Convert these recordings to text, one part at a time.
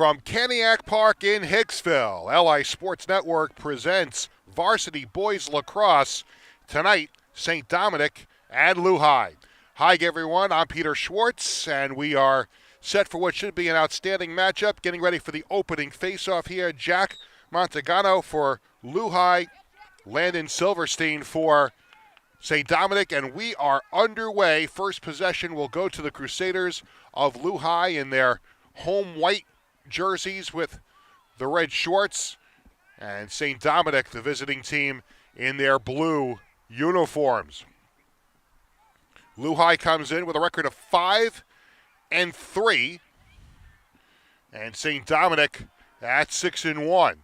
From Caniac Park in Hicksville, LI Sports Network presents Varsity Boys Lacrosse. Tonight, St. Dominic and LuHi. Hi, everyone. I'm Peter Schwartz, and we are set for what should be an outstanding matchup. Getting ready for the opening face-off here. Jack Montagano for LuHi, Landon Silverstein for St. Dominic, and we are underway. First possession will go to the Crusaders of LuHi in their home white jerseys with the red shorts, and St. Dominic, the visiting team, in their blue uniforms. LuHi comes in with a record of 5-3, and St. Dominic at 6-1.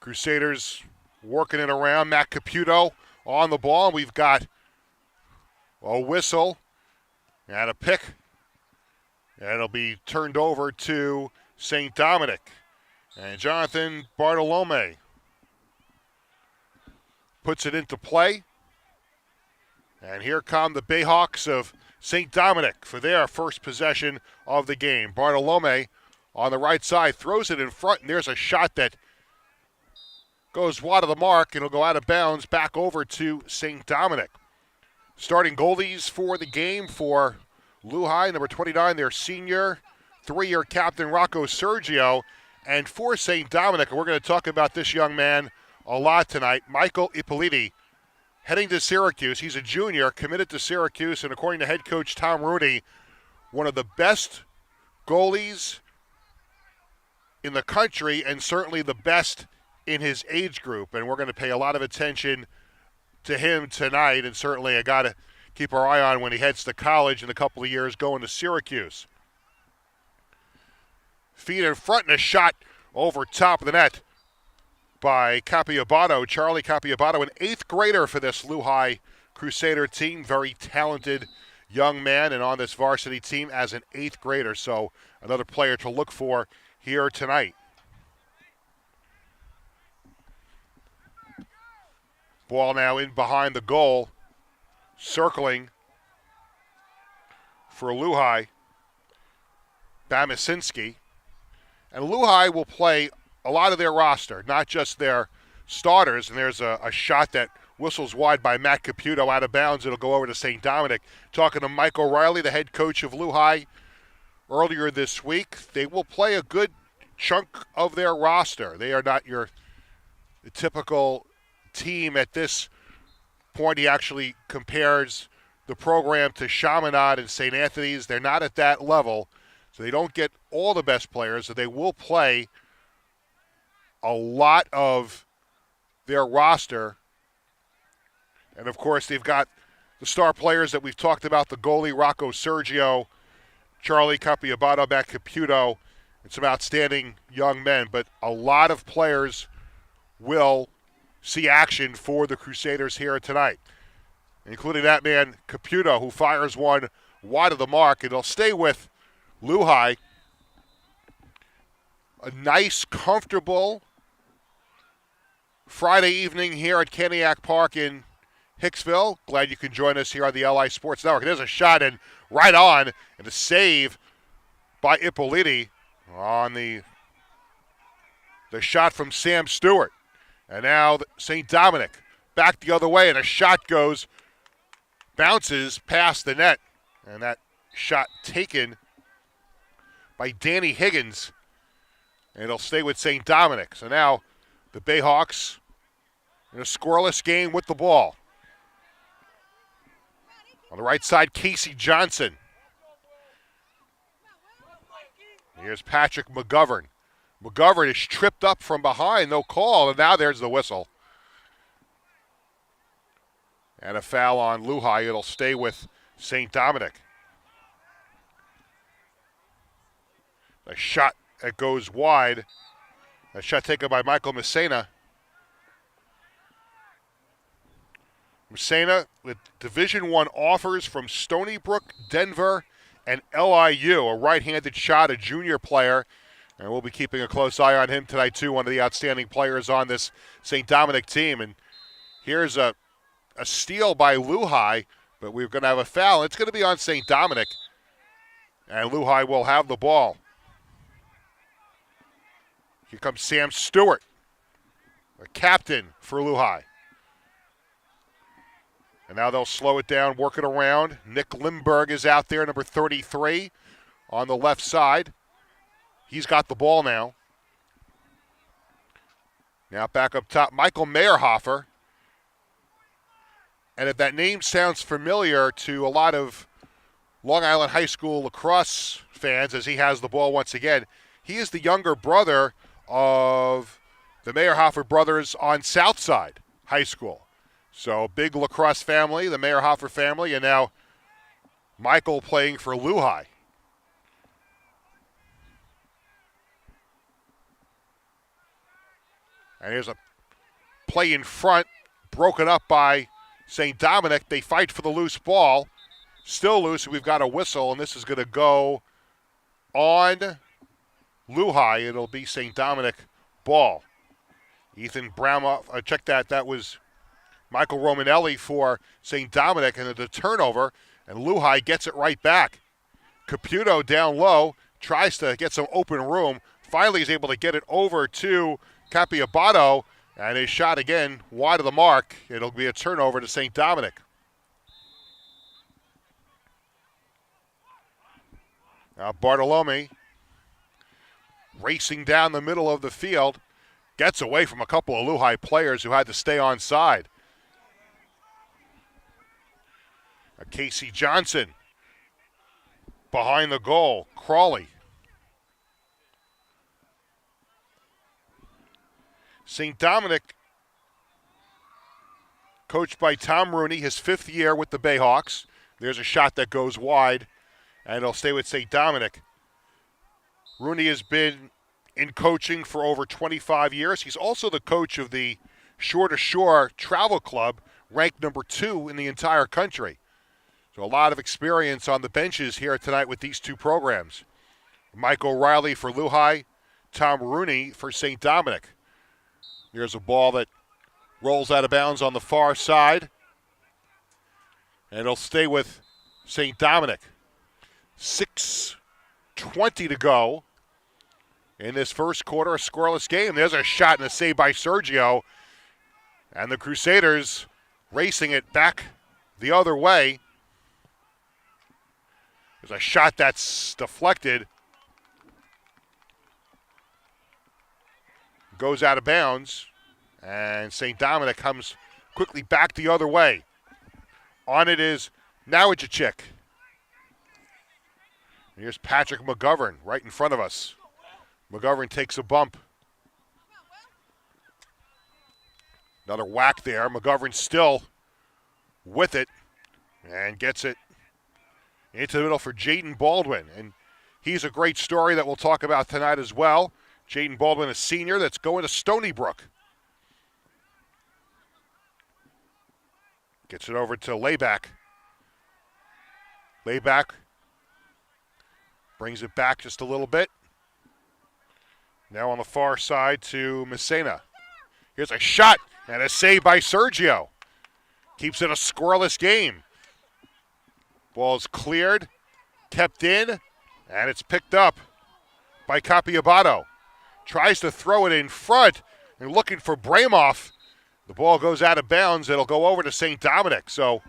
Crusaders working it around. Matt Caputo on the ball. We've got a whistle and a pick. And it'll be turned over to St. Dominic. And Jonathan Bartolome puts it into play. And here come the Bayhawks of St. Dominic for their first possession of the game. Bartolome on the right side throws it in front, and there's a shot that goes wide of the mark, and it'll go out of bounds back over to St. Dominic. Starting goalies for the game for LuHi, number 29, their senior, 3-year captain Rocco Sergio. And for St. Dominic, and we're going to talk about this young man a lot tonight, Michael Ippoliti, heading to Syracuse. He's a junior, committed to Syracuse, and according to head coach Tom Rooney, one of the best goalies in the country and certainly the best in his age group. And we're going to pay a lot of attention to him tonight, and certainly I got to keep our eye on when he heads to college in a couple of years going to Syracuse. Feet in front and a shot over top of the net by Capiabato, Charlie Capiabato, an 8th grader for this LuHi Crusader team. Very talented young man, and on this varsity team as an 8th grader. So another player to look for here tonight. Ball now in behind the goal. Circling for LuHi, Bamasinski. And LuHi will play a lot of their roster, not just their starters. And there's a shot that whistles wide by Matt Caputo out of bounds. It'll go over to St. Dominic. Talking to Mike O'Reilly, the head coach of LuHi, earlier this week, they will play a good chunk of their roster. They are not your typical team at this point. He actually compares the program to Chaminade and St. Anthony's. They're not at that level, so they don't get all the best players, so they will play a lot of their roster. And, of course, they've got the star players that we've talked about, the goalie, Rocco Sergio, Charlie Capiabato, Matt Caputo, and some outstanding young men. But a lot of players will see action for the Crusaders here tonight, including that man Caputo, who fires one wide of the mark. It'll stay with LuHi. A nice, comfortable Friday evening here at Caniac Park in Hicksville. Glad you can join us here on the LI Sports Network. There's a shot in right on, and a save by Ippoliti on the shot from Sam Stewart. And now St. Dominic back the other way, and a shot bounces past the net. And that shot taken by Danny Higgins. And it'll stay with St. Dominic. So now the Bayhawks in a scoreless game with the ball. On the right side, Casey Johnson. Here's Patrick McGovern. McGovern is tripped up from behind, no call, and now there's the whistle. And a foul on LuHi. It'll stay with St. Dominic. A shot that goes wide. A shot taken by Michael Messina. Messina with Division I offers from Stony Brook, Denver, and LIU. A right-handed shot, a junior player. And we'll be keeping a close eye on him tonight, too, one of the outstanding players on this St. Dominic team. And here's a steal by LuHi, but we're going to have a foul. It's going to be on St. Dominic. And LuHi will have the ball. Here comes Sam Stewart, the captain for LuHi. And now they'll slow it down, work it around. Nick Lindberg is out there, number 33, on the left side. He's got the ball now. Now back up top, Michael Meyerhofer. And if that name sounds familiar to a lot of Long Island High School lacrosse fans, as he has the ball once again, he is the younger brother of the Meyerhofer brothers on Southside High School. So big lacrosse family, the Meyerhofer family, and now Michael playing for LuHi. And here's a play in front, broken up by St. Dominic. They fight for the loose ball. Still loose, we've got a whistle, and this is going to go on LuHi. It'll be St. Dominic ball. Ethan Brown, check that. That was Michael Romanelli for St. Dominic, and the turnover, and LuHi gets it right back. Caputo down low, tries to get some open room. Finally is able to get it over to Capiabato, and a shot again wide of the mark. It'll be a turnover to St. Dominic. Now Bartolome racing down the middle of the field, gets away from a couple of LuHi players who had to stay on side. Casey Johnson behind the goal. Crawley. St. Dominic, coached by Tom Rooney, his 5th year with the Bayhawks. There's a shot that goes wide, and it'll stay with St. Dominic. Rooney has been in coaching for over 25 years. He's also the coach of the Shore to Shore Travel Club, ranked number 2 in the entire country. So a lot of experience on the benches here tonight with these two programs. Mike O'Reilly for LuHi, Tom Rooney for St. Dominic. Here's a ball that rolls out of bounds on the far side. And it'll stay with St. Dominic. 6:20 to go in this first quarter, a scoreless game. There's a shot and a save by Sergio. And the Crusaders racing it back the other way. There's a shot that's deflected. Goes out of bounds. And St. Dominic comes quickly back the other way. On it is Nowajczyk. Here's Patrick McGovern right in front of us. McGovern takes a bump. Another whack there. McGovern still with it and gets it into the middle for Jaden Baldwin. And he's a great story that we'll talk about tonight as well. Jaden Baldwin, a senior that's going to Stony Brook. Gets it over to Layback. Layback brings it back just a little bit. Now on the far side to Messina. Here's a shot and a save by Sergio. Keeps it a scoreless game. Ball is cleared, kept in, and it's picked up by Capiabato. Tries to throw it in front and looking for Bramoff. The ball goes out of bounds. It'll go over to St. Dominic. So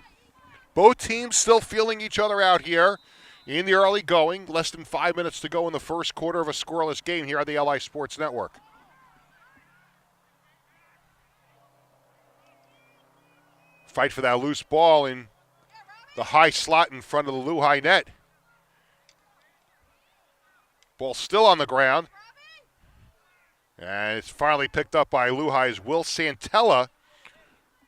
both teams still feeling each other out here in the early going. Less than 5 minutes to go in the first quarter of a scoreless game here on the LI Sports Network. Fight for that loose ball in the high slot in front of the LuHi net. Ball still on the ground. And it's finally picked up by LuHi's Will Santella,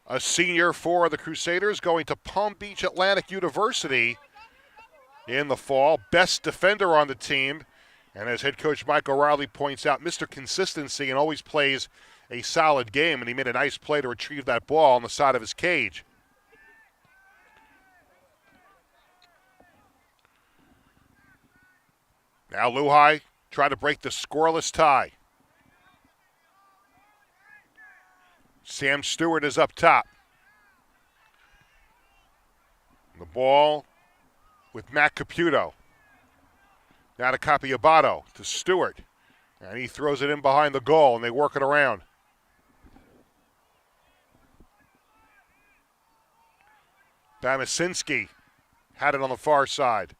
a senior for the Crusaders, going to Palm Beach Atlantic University in the fall. Best defender on the team. And as head coach Mike O'Reilly points out, Mr. Consistency, and always plays a solid game. And he made a nice play to retrieve that ball on the side of his cage. Now LuHi try to break the scoreless tie. Sam Stewart is up top. The ball with Matt Caputo. Now to Capiabato, to Stewart. And he throws it in behind the goal, and they work it around. Bamasinski had it on the far side.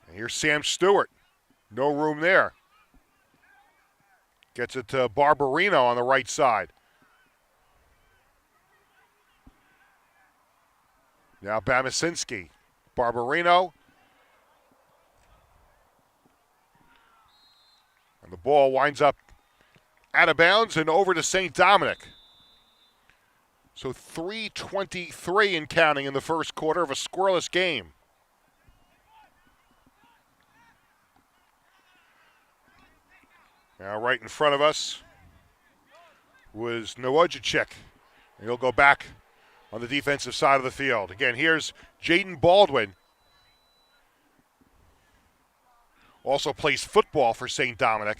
And here's Sam Stewart. No room there. Gets it to Barbarino on the right side. Now Bamasinski. Barbarino. And the ball winds up out of bounds and over to St. Dominic. So 3:23 and counting in the first quarter of a scoreless game. Now right in front of us was Nowojicek. And he'll go back on the defensive side of the field. Again, here's Jaden Baldwin. Also plays football for St. Dominic.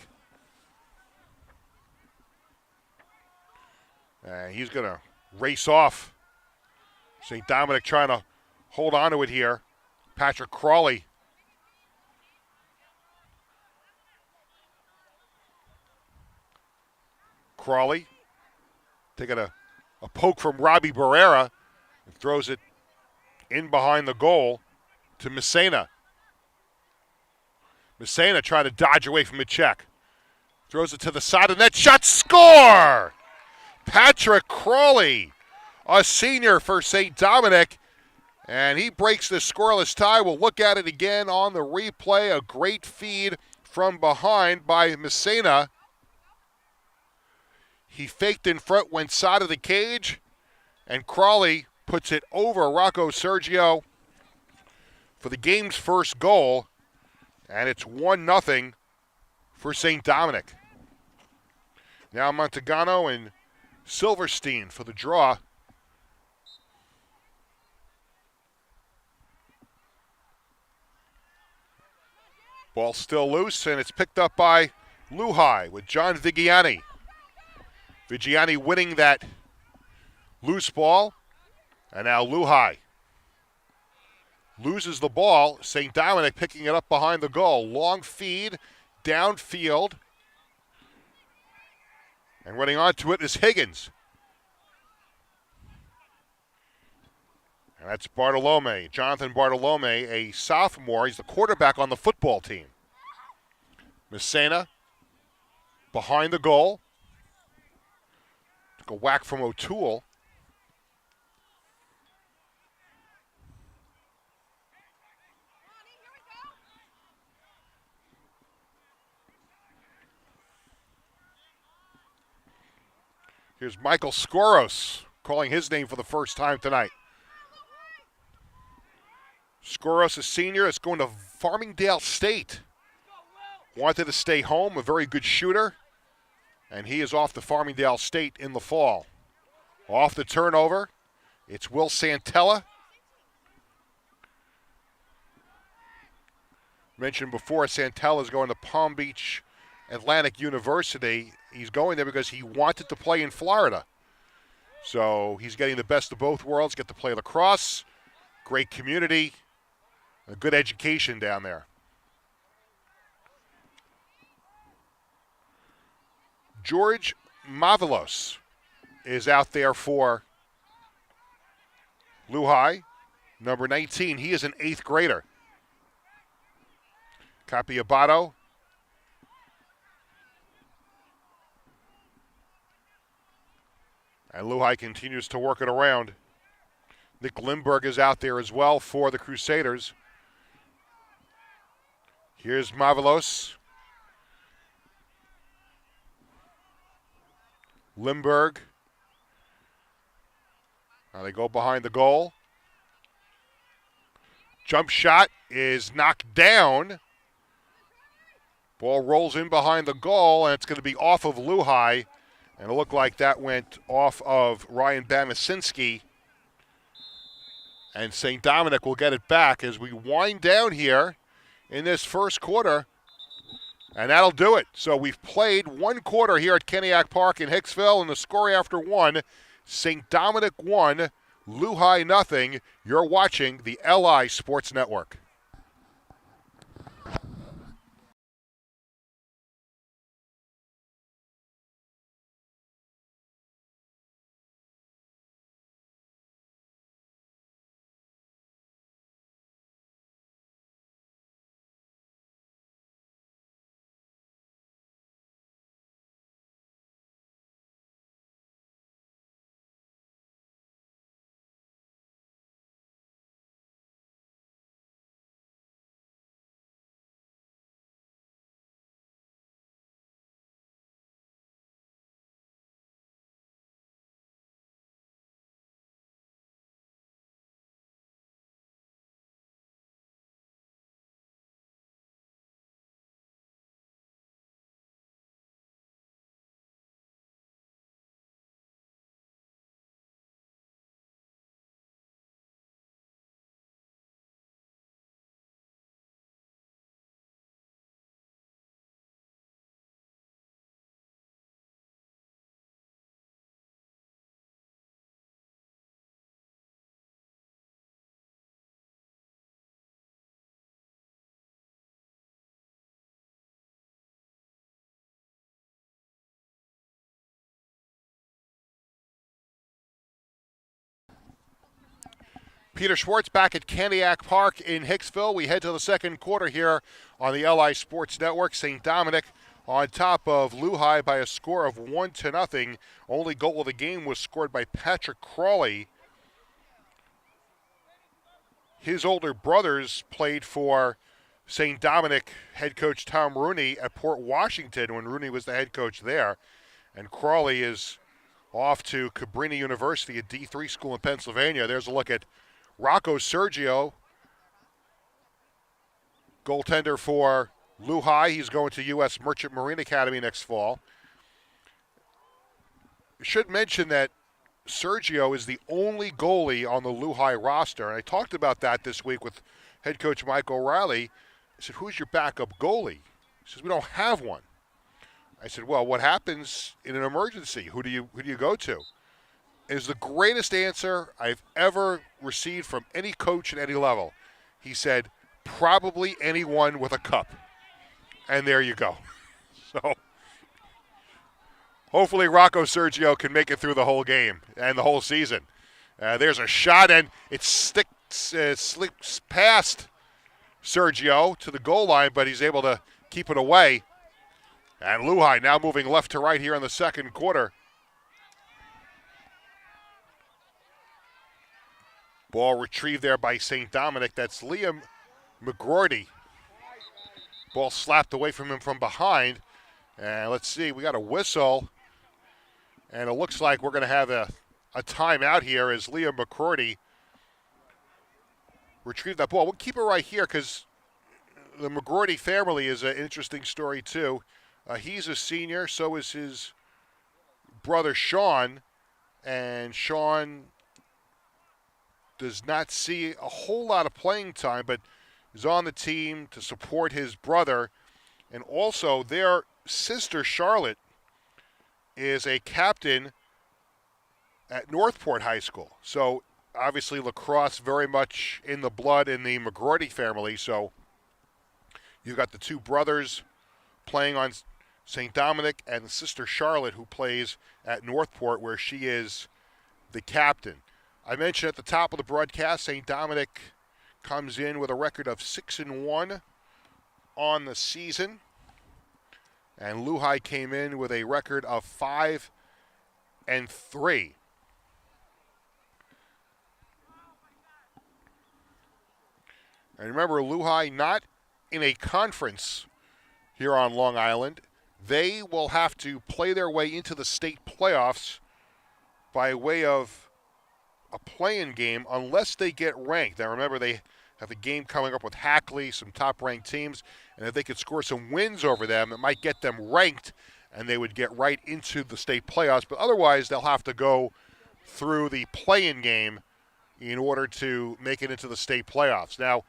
And he's going to race off. St. Dominic trying to hold on to it here. Patrick Crawley. Crawley taking a poke from Robbie Barrera and throws it in behind the goal to Messena. Messena trying to dodge away from a check. Throws it to the side of the net. Shot, score! Patrick Crawley, a senior for St. Dominic, and he breaks the scoreless tie. We'll look at it again on the replay. A great feed from behind by Messena. He faked in front, went side of the cage, and Crawley puts it over Rocco Sergio for the game's first goal, and it's 1-0 for St. Dominic. Now Montagano and Silverstein for the draw. Ball still loose, and it's picked up by LuHi with John Vigiani. Vigiani winning that loose ball, and now LuHi loses the ball. St. Dominic picking it up behind the goal. Long feed, downfield, and running onto it is Higgins. And that's Bartolome, Jonathan Bartolome, a sophomore. He's the quarterback on the football team. Messena behind the goal. Took a whack from O'Toole. Here's Michael Skoros calling his name for the first time tonight. Skoros, a senior, is going to Farmingdale State. Wanted to stay home, a very good shooter. And he is off to Farmingdale State in the fall. Off the turnover, it's Will Santella. Mentioned before, Santella is going to Palm Beach Atlantic University. He's going there because he wanted to play in Florida. So he's getting the best of both worlds, get to play lacrosse, great community, a good education down there. George Mavelos is out there for LuHi, number 19. He is an 8th grader. Capiabato. And LuHi continues to work it around. Nick Lindbergh is out there as well for the Crusaders. Here's Mavelos. Lindbergh. Now they go behind the goal. Jump shot is knocked down. Ball rolls in behind the goal, and it's going to be off of LuHi. And it looked like that went off of Ryan Bamasinski. And St. Dominic will get it back as we wind down here in this first quarter. And that'll do it. So we've played one quarter here at Keniak Park in Hicksville, and the score after one, St. Dominic 1, LuHi 0. You're watching the LI Sports Network. Peter Schwartz back at Caniac Park in Hicksville. We head to the second quarter here on the LI Sports Network. St. Dominic on top of LuHi by a score of 1-0. Only goal of the game was scored by Patrick Crawley. His older brothers played for St. Dominic head coach Tom Rooney at Port Washington when Rooney was the head coach there. And Crawley is off to Cabrini University, a D3 school in Pennsylvania. There's a look at Rocco Sergio, goaltender for LuHi. He's going to U.S. Merchant Marine Academy next fall. I should mention that Sergio is the only goalie on the LuHi roster. And I talked about that this week with head coach Mike O'Reilly. I said, who's your backup goalie? He says, we don't have one. I said, well, what happens in an emergency? Who do you go to? It is the greatest answer I've ever received from any coach at any level. He said, probably anyone with a cup. And there you go. So hopefully Rocco Sergio can make it through the whole game and the whole season. There's a shot, and it slips past Sergio to the goal line, but he's able to keep it away. And LuHi now moving left to right here in the second quarter. Ball retrieved there by St. Dominic. That's Liam McGroarty. Ball slapped away from him from behind. And let's see, we got a whistle. And it looks like we're going to have a timeout here as Liam McGroarty retrieved that ball. We'll keep it right here because the McGroarty family is an interesting story too. He's a senior, so is his brother Sean. And Sean does not see a whole lot of playing time, but is on the team to support his brother. And also their sister Charlotte is a captain at Northport High School. So obviously lacrosse very much in the blood in the McGroarty family. So you've got the two brothers playing on St. Dominic and sister Charlotte who plays at Northport where she is the captain. I mentioned at the top of the broadcast, St. Dominic comes in with a record of 6-1 on the season. And LuHi came in with a record of 5-3. And remember, LuHi not in a conference here on Long Island. They will have to play their way into the state playoffs by way of a play-in game unless they get ranked. Now remember, they have a game coming up with Hackley, some top-ranked teams, and if they could score some wins over them, it might get them ranked, and they would get right into the state playoffs. But otherwise, they'll have to go through the play-in game in order to make it into the state playoffs. Now,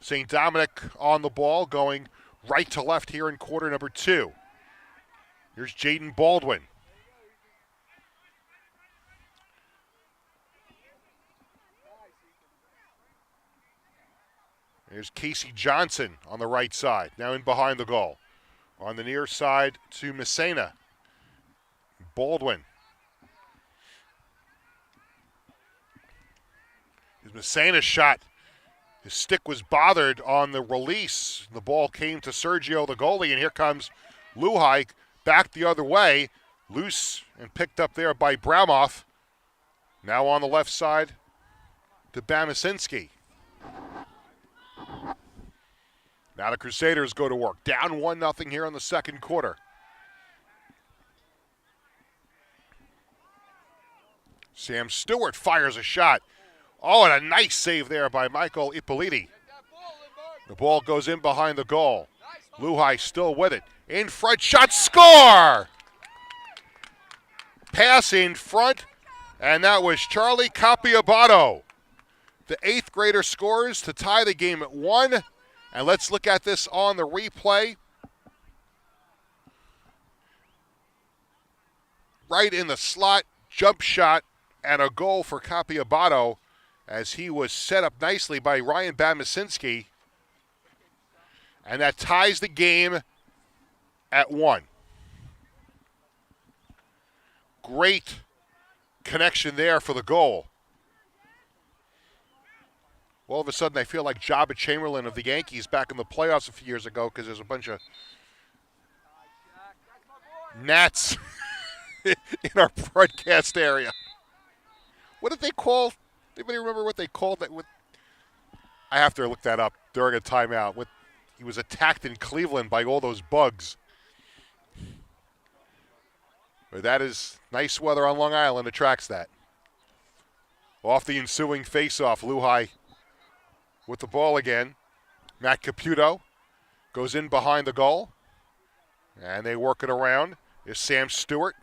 St. Dominic on the ball, going right to left here in quarter number 2. Here's Jaden Baldwin. Here's Casey Johnson on the right side, now in behind the goal. On the near side to Messina. Baldwin. His Messina's shot. His stick was bothered on the release. The ball came to Sergio, the goalie, and here comes LuHi back the other way. Loose and picked up there by Bramoff. Now on the left side to Bamasinski. Now the Crusaders go to work. Down 1-0 here in the second quarter. Sam Stewart fires a shot. Oh, and a nice save there by Michael Ippoliti. The ball goes in behind the goal. LuHi still with it. In front, shot, score! Pass in front, and that was Charlie Capiabato. The 8th grader scores to tie the game at 1. And let's look at this on the replay. Right in the slot, jump shot, and a goal for Capiabato as he was set up nicely by Ryan Bamasinski. And that ties the game at 1. Great connection there for the goal. All of a sudden, I feel like Jabba Chamberlain of the Yankees back in the playoffs a few years ago because there's a bunch of gnats in our broadcast area. What did they call? Anybody remember what they called that? I have to look that up during a timeout. He was attacked in Cleveland by all those bugs. But that is nice weather on Long Island attracts that. Off the ensuing faceoff, LuHi with the ball again. Matt Caputo goes in behind the goal. And they work it around. Is Sam Stewart.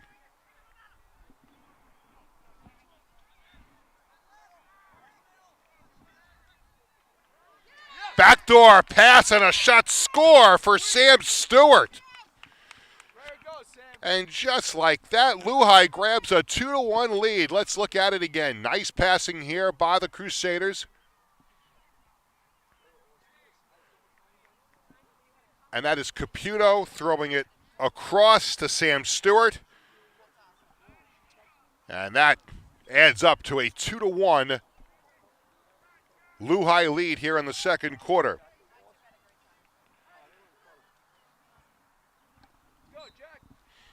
Backdoor pass and a shot score for Sam Stewart. And just like that, LuHi grabs a 2-1 lead. Let's look at it again. Nice passing here by the Crusaders. And that is Caputo throwing it across to Sam Stewart. And that adds up to a 2-1 LuHi lead here in the second quarter.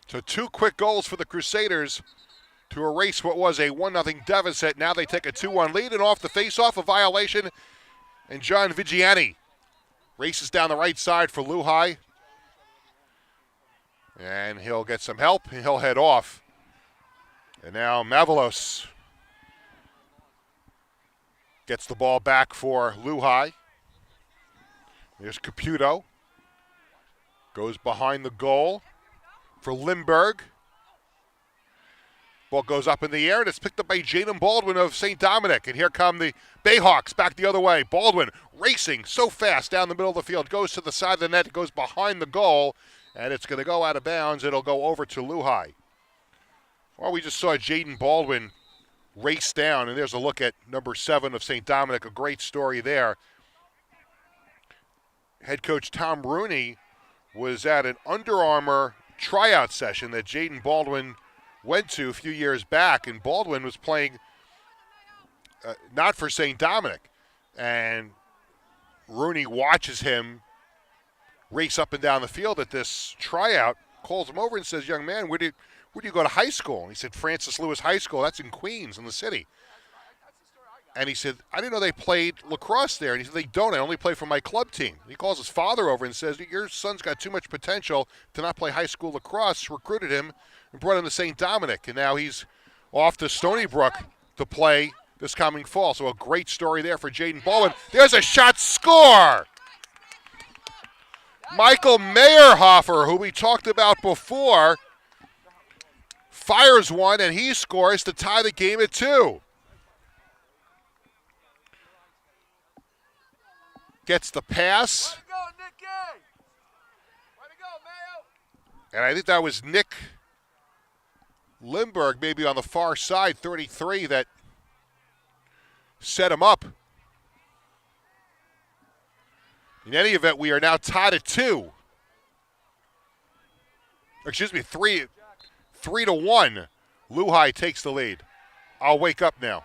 So 2 quick goals for the Crusaders to erase what was a 1-0 deficit. Now they take a 2-1 lead, and off the faceoff, a violation. And John Vigiani races down the right side for LuHi. And he'll get some help, and he'll head off. And now Mavalos gets the ball back for LuHi. There's Caputo. Goes behind the goal for Lindbergh. Ball goes up in the air, and it's picked up by Jaden Baldwin of St. Dominic. And here come the Bayhawks back the other way. Baldwin racing so fast down the middle of the field. Goes to the side of the net, goes behind the goal, and it's going to go out of bounds. It'll go over to LuHi. Well, we just saw Jaden Baldwin race down, and there's a look at number 7 of St. Dominic. A great story there. Head coach Tom Rooney was at an Under Armour tryout session that Jaden Baldwin went to a few years back, and Baldwin was playing not for St. Dominic. And Rooney watches him race up and down the field at this tryout, calls him over and says, "Young man, where do you go to high school?" And he said, "Francis Lewis High School. That's in Queens, in the city." And he said, "I didn't know they played lacrosse there." And he said, "They don't. I only play for my club team." And he calls his father over and says, "Your son's got too much potential to not play high school lacrosse." Recruited him and brought him to St. Dominic. And now he's off to Stony Brook to play this coming fall. So a great story there for Jaden Baldwin. There's a shot score. Michael Meyerhofer, who we talked about before, fires one, and he scores to tie the game at 2. Gets the pass. And I think that was Nick Lindbergh, maybe on the far side, 33, that set him up. In any event, we are now tied at 2. Excuse me, 3-1. LuHi takes the lead. I'll wake up now.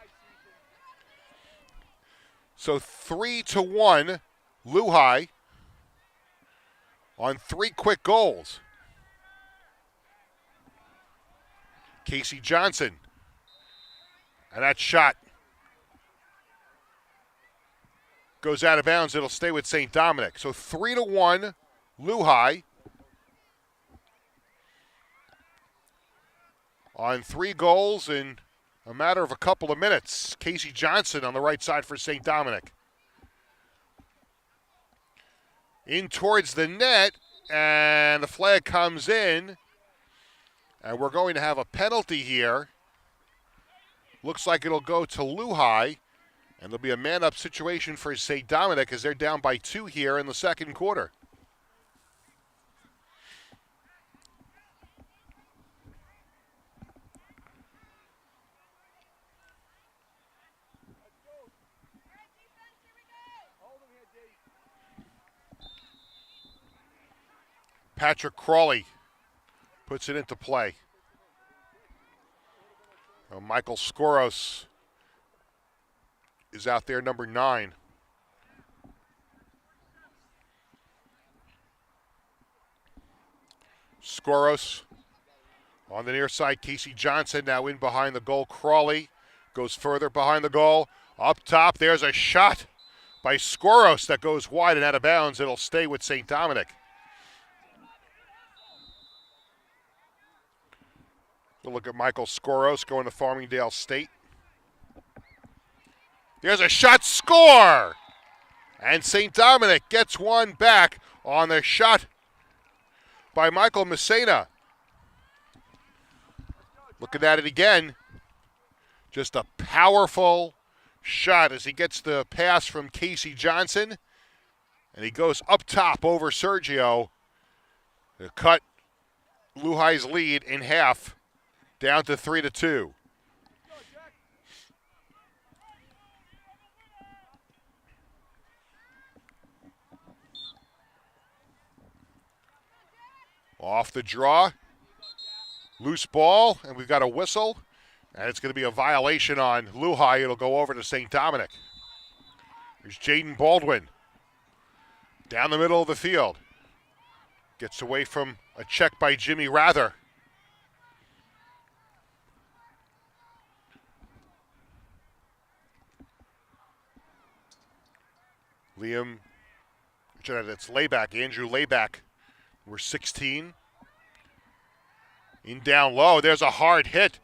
So 3-1, LuHi on 3 quick goals. Casey Johnson. And that shot goes out of bounds. It'll stay with St. Dominic. So 3-1, LuHi on 3 goals in a matter of a couple of minutes. Casey Johnson on the right side for St. Dominic. In towards the net, and the flag comes in. And we're going to have a penalty here. Looks like it'll go to LuHi. And there'll be a man-up situation for St. Dominic as they're down by 2 here in the second quarter. Patrick Crawley puts it into play. Michael Skoros is out there, number 9. Skoros on the near side. Casey Johnson now in behind the goal. Crawley goes further behind the goal. Up top, there's a shot by Skoros that goes wide and out of bounds. It'll stay with St. Dominic. We'll look at Michael Skoros going to Farmingdale State. There's a shot, score! And St. Dominic gets one back on the shot by Michael Messina. Looking at it again. Just a powerful shot as he gets the pass from Casey Johnson. And he goes up top over Sergio to cut LuHi's lead in half down to 3-2. Off the draw. Loose ball, and we've got a whistle. And it's going to be a violation on LuHi. It'll go over to St. Dominic. Here's Jaden Baldwin. Down the middle of the field. Gets away from a check by Jimmy Rather. It's Layback, Andrew Layback. We're 16. In down low, there's a hard hit.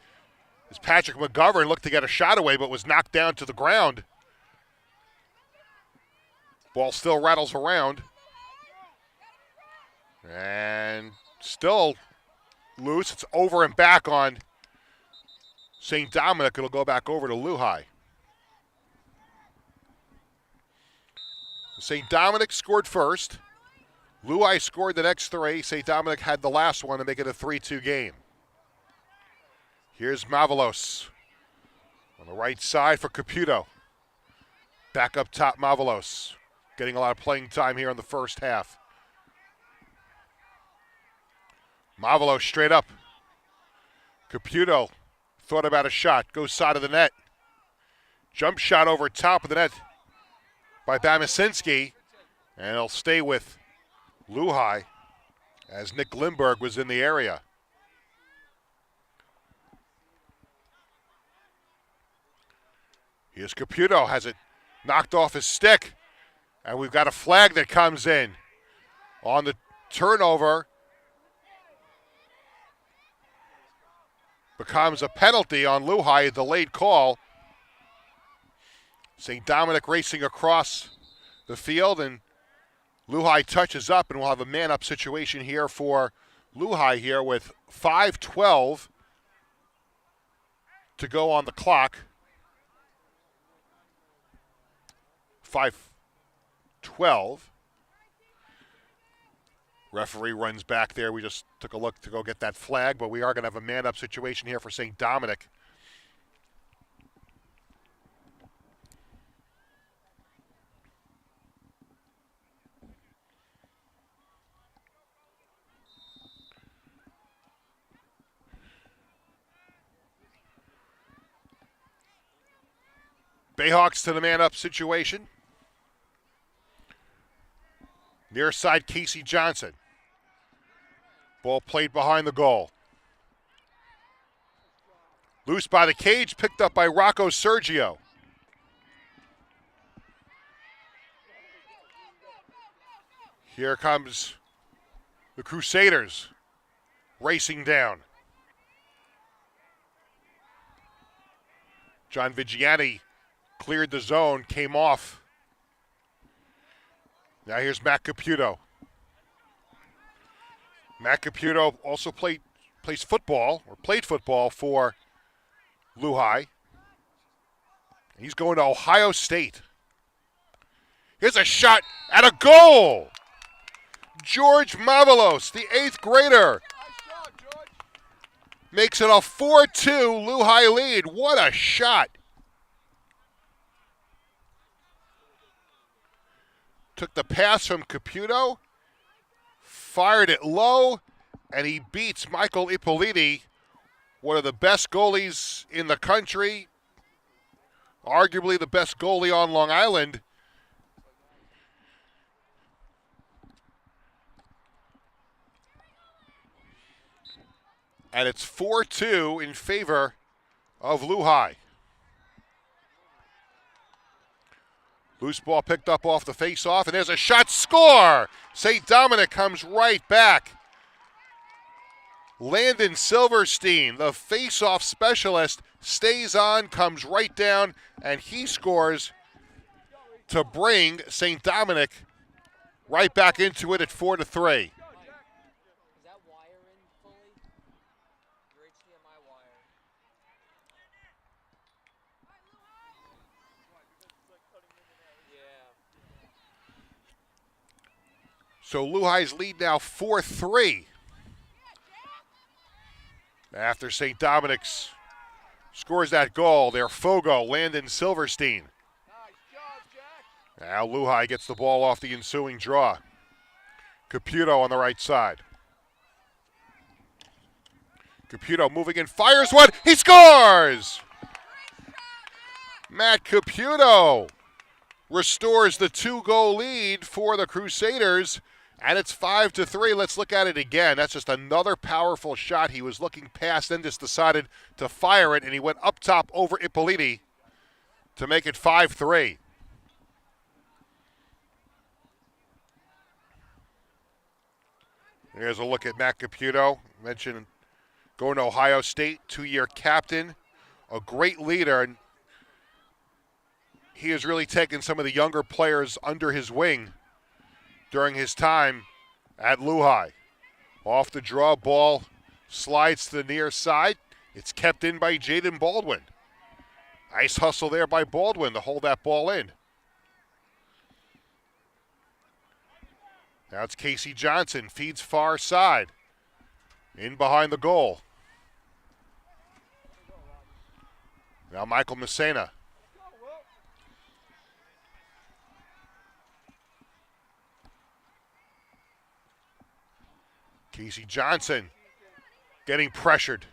As Patrick McGovern looked to get a shot away, but was knocked down to the ground. Ball still rattles around. And still loose. It's over and back on St. Dominic. It'll go back over to LuHi. St. Dominic scored first. LuHi scored the next three. St. Dominic had the last one to make it a 3-2 game. Here's Mavalos on the right side for Caputo. Back up top, Mavalos. Getting a lot of playing time here in the first half. Mavalos straight up. Caputo thought about a shot. Goes side of the net. Jump shot over top of the net by Bamasinski. And it'll stay with LuHi as Nick Lindberg was in the area. Here's Caputo, has it knocked off his stick. And we've got a flag that comes in on the turnover. Becomes a penalty on LuHi, a delayed call. St. Dominic racing across the field, and LuHi touches up, and we'll have a man-up situation here for LuHi here with 5:12 to go on the clock. 5:12. Referee runs back there. We just took a look to go get that flag, but we are going to have a man-up situation here for St. Dominic. Bayhawks to the man-up situation. Near side, Casey Johnson. Ball played behind the goal. Loose by the cage, picked up by Rocco Sergio. Here comes the Crusaders racing down. John Vigiani cleared the zone, came off. Now here's Matt Caputo. Matt Caputo also played football for LuHi. He's going to Ohio State. Here's a shot at a goal. George Mavalos, the 8th grader, makes it a 4-2 LuHi lead. What a shot. Took the pass from Caputo, fired it low, and he beats Michael Ippoliti, one of the best goalies in the country, arguably the best goalie on Long Island. And it's 4-2 in favor of LuHi. Loose ball picked up off the face-off, and there's a shot. Score! St. Dominic comes right back. Landon Silverstein, the face-off specialist, stays on, comes right down, and he scores to bring St. Dominic right back into it at 4-3. Is that wire in fully? Your HDMI wire. Yeah. So LuHi's lead now 4-3. After St. Dominic's scores that goal, their Fogo, Landon Silverstein. Now LuHi gets the ball off the ensuing draw. Caputo on the right side. Caputo moving in, fires one, he scores! Matt Caputo restores the 2-goal lead for the Crusaders, and it's 5-3. Let's look at it again. That's just another powerful shot. He was looking past, then just decided to fire it, and he went up top over Ippoliti to make it 5-3. Here's a look at Matt Caputo. Mentioned going to Ohio State, 2-year captain, a great leader, and he has really taken some of the younger players under his wing during his time at LuHi. Off the draw, ball slides to the near side. It's kept in by Jaden Baldwin. Nice hustle there by Baldwin to hold that ball in. Now it's Casey Johnson, feeds far side. In behind the goal. Now Michael Messena. Casey Johnson getting pressured.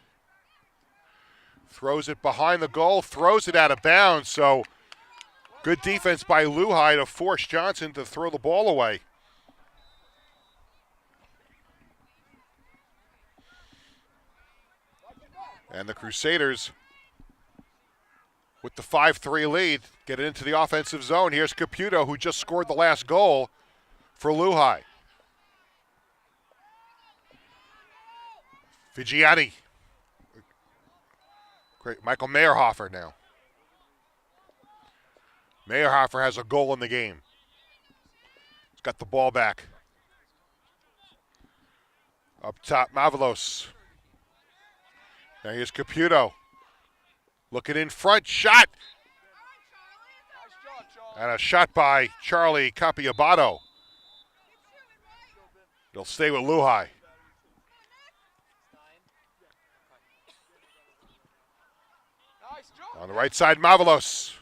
Throws it behind the goal, throws it out of bounds. So good defense by LuHi to force Johnson to throw the ball away. And the Crusaders, with the 5-3 lead, get it into the offensive zone. Here's Caputo, who just scored the last goal for LuHi. Vigiani. Great. Michael Meyerhofer now. Meyerhofer has a goal in the game. He's got the ball back. Up top, Mavalos. Now here's Caputo. Looking in front, shot. And a shot by Charlie Capiabato. It'll stay with LuHi. On the right side, Mavalos.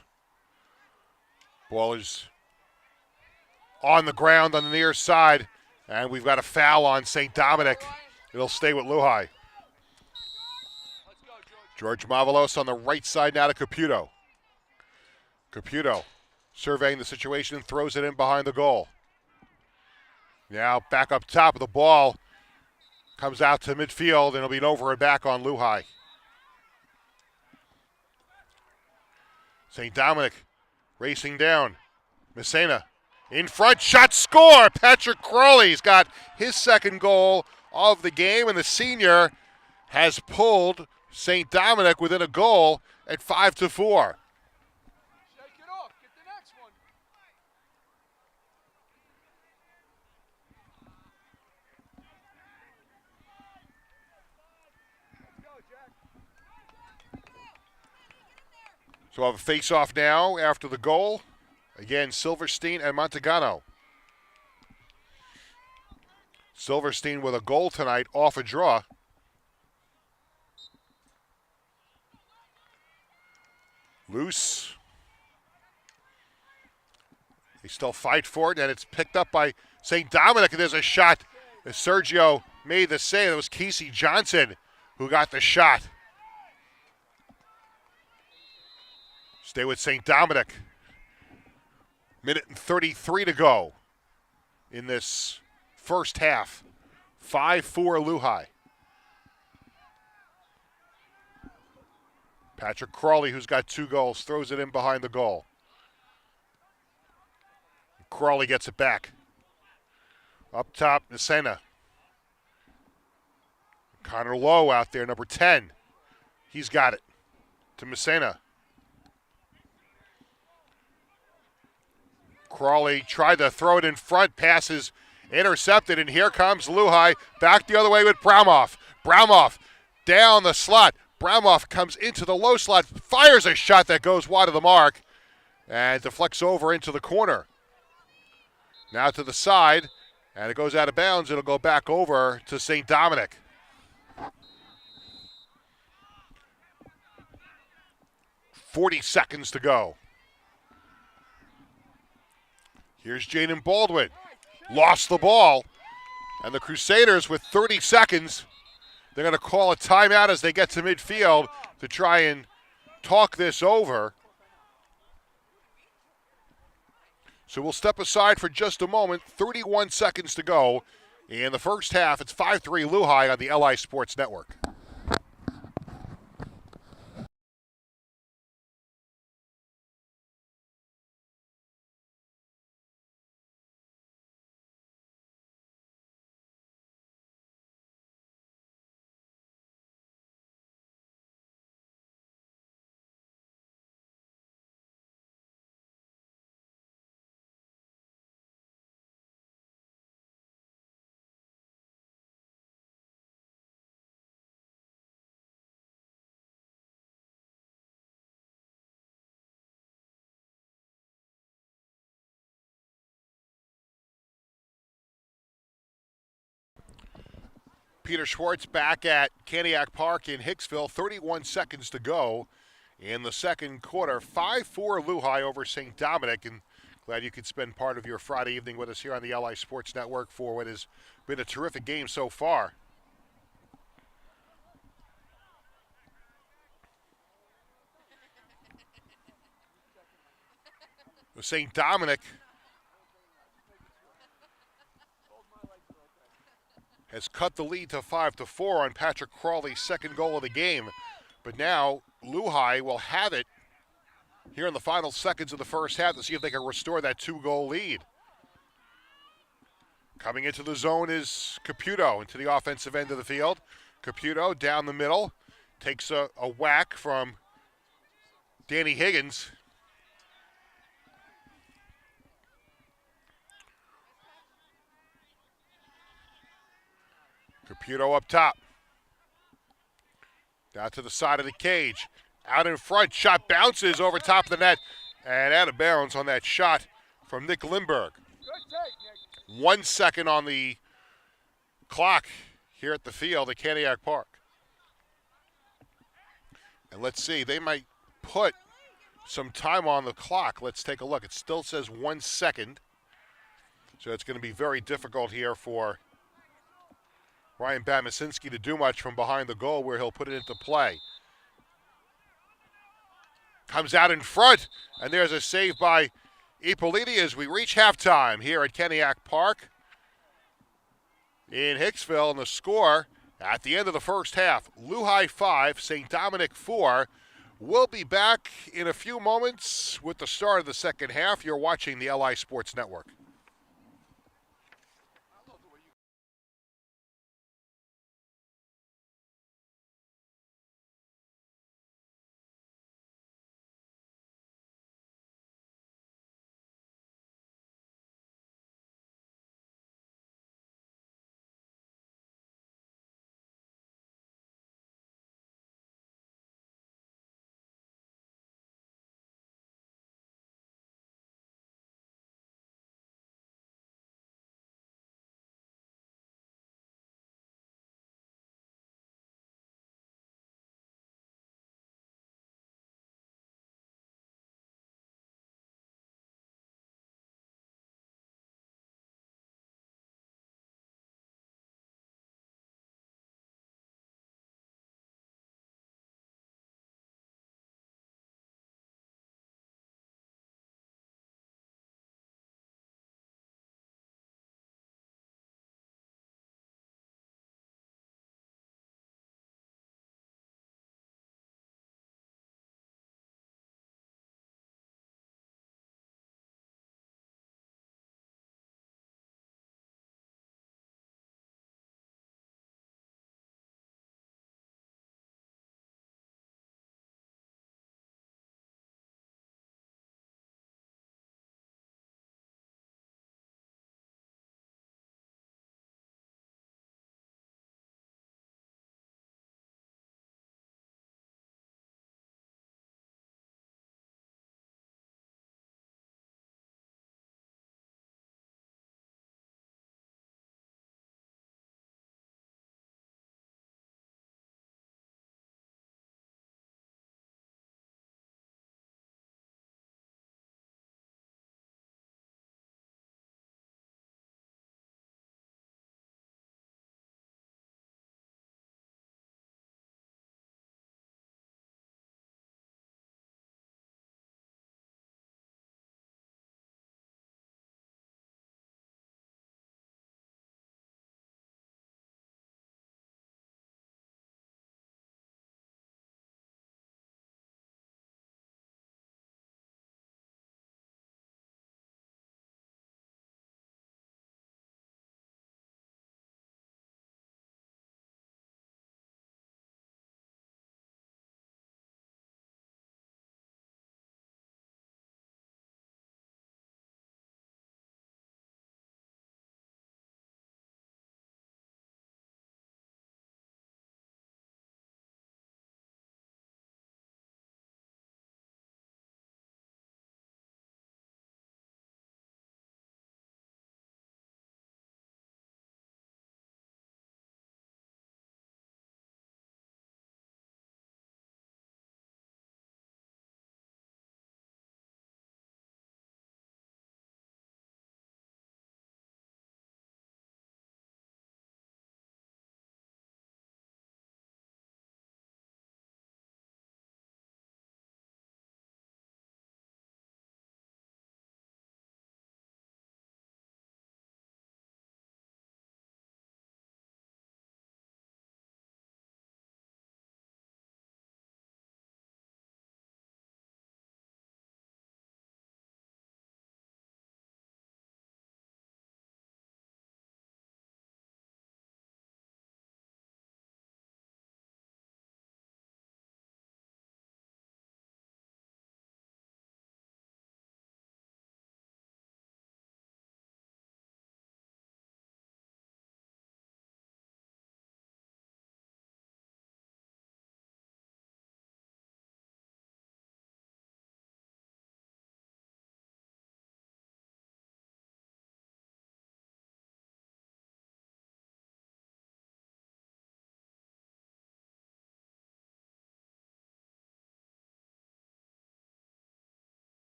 Ball is on the ground on the near side, and we've got a foul on St. Dominic. It'll stay with LuHi. George Mavalos on the right side now to Caputo. Caputo surveying the situation, throws it in behind the goal. Now back up top of the ball. Comes out to midfield, and it'll be an over and back on LuHi. St. Dominic racing down. Messena in front, shot, score! Patrick Crowley's got his second goal of the game, and the senior has pulled St. Dominic within a goal at 5-4. Shake it off. Get the next one. Let's go, Jack. So we'll have a face-off now after the goal. Again, Silverstein and Montagano. Silverstein with a goal tonight off a draw. Loose. They still fight for it, and it's picked up by St. Dominic, and there's a shot. Sergio made the save. It was Casey Johnson who got the shot. Stay with St. Dominic. Minute and 33 to go in this first half. 5-4 LuHi. Patrick Crawley, who's got 2 goals, throws it in behind the goal. Crawley gets it back. Up top, Messena. Connor Lowe out there, number 10. He's got it to Messena. Crawley tried to throw it in front, passes intercepted, and here comes LuHi back the other way with Braumoff. Braumoff down the slot. Braumoff comes into the low slot, fires a shot that goes wide of the mark, and deflects over into the corner. Now to the side, and it goes out of bounds. It'll go back over to St. Dominic. .40 to go. Here's Jaden Baldwin. Lost the ball. And the Crusaders with 30 seconds. They're going to call a timeout as they get to midfield to try and talk this over. So we'll step aside for just a moment. 31 seconds to go in the first half. It's 5-3 LuHi on the LI Sports Network. Peter Schwartz back at Caniac Park in Hicksville. 31 seconds to go in the second quarter. 5-4 LuHi over St. Dominic. And glad you could spend part of your Friday evening with us here on the LI Sports Network for what has been a terrific game so far. The St. Dominic has cut the lead to 5-4 on Patrick Crawley's second goal of the game. But now LuHi will have it here in the final seconds of the first half to see if they can restore that 2-goal lead. Coming into the zone is Caputo into the offensive end of the field. Caputo down the middle, takes a whack from Danny Higgins. Caputo up top. Down to the side of the cage. Out in front, shot bounces over top of the net and out of bounds on that shot from Nick Lindberg. 1 second on the clock here at the field at Caniac Park. And let's see, they might put some time on the clock. Let's take a look. It still says 1 second. So it's going to be very difficult here for Ryan Bamasinski to do much from behind the goal where he'll put it into play. Comes out in front, and there's a save by Ippoliti as we reach halftime here at Caniac Park in Hicksville. And the score at the end of the first half, LuHi 5, St. Dominic 4. We'll be back in a few moments with the start of the second half. You're watching the LI Sports Network.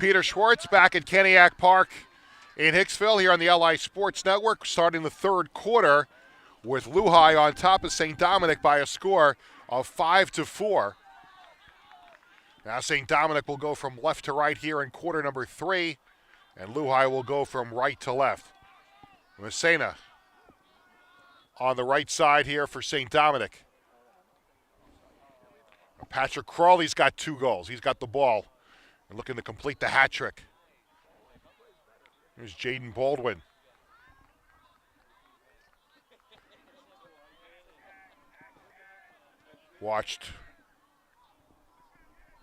Peter Schwartz back at Keniak Park in Hicksville here on the LI Sports Network, starting the third quarter with LuHi on top of St. Dominic by a score of 5-4. Now St. Dominic will go from left to right here in quarter number 3, and LuHi will go from right to left. Messena on the right side here for St. Dominic. Patrick Crawley's got 2 goals. He's got the ball and looking to complete the hat trick. Here's Jaden Baldwin. Watched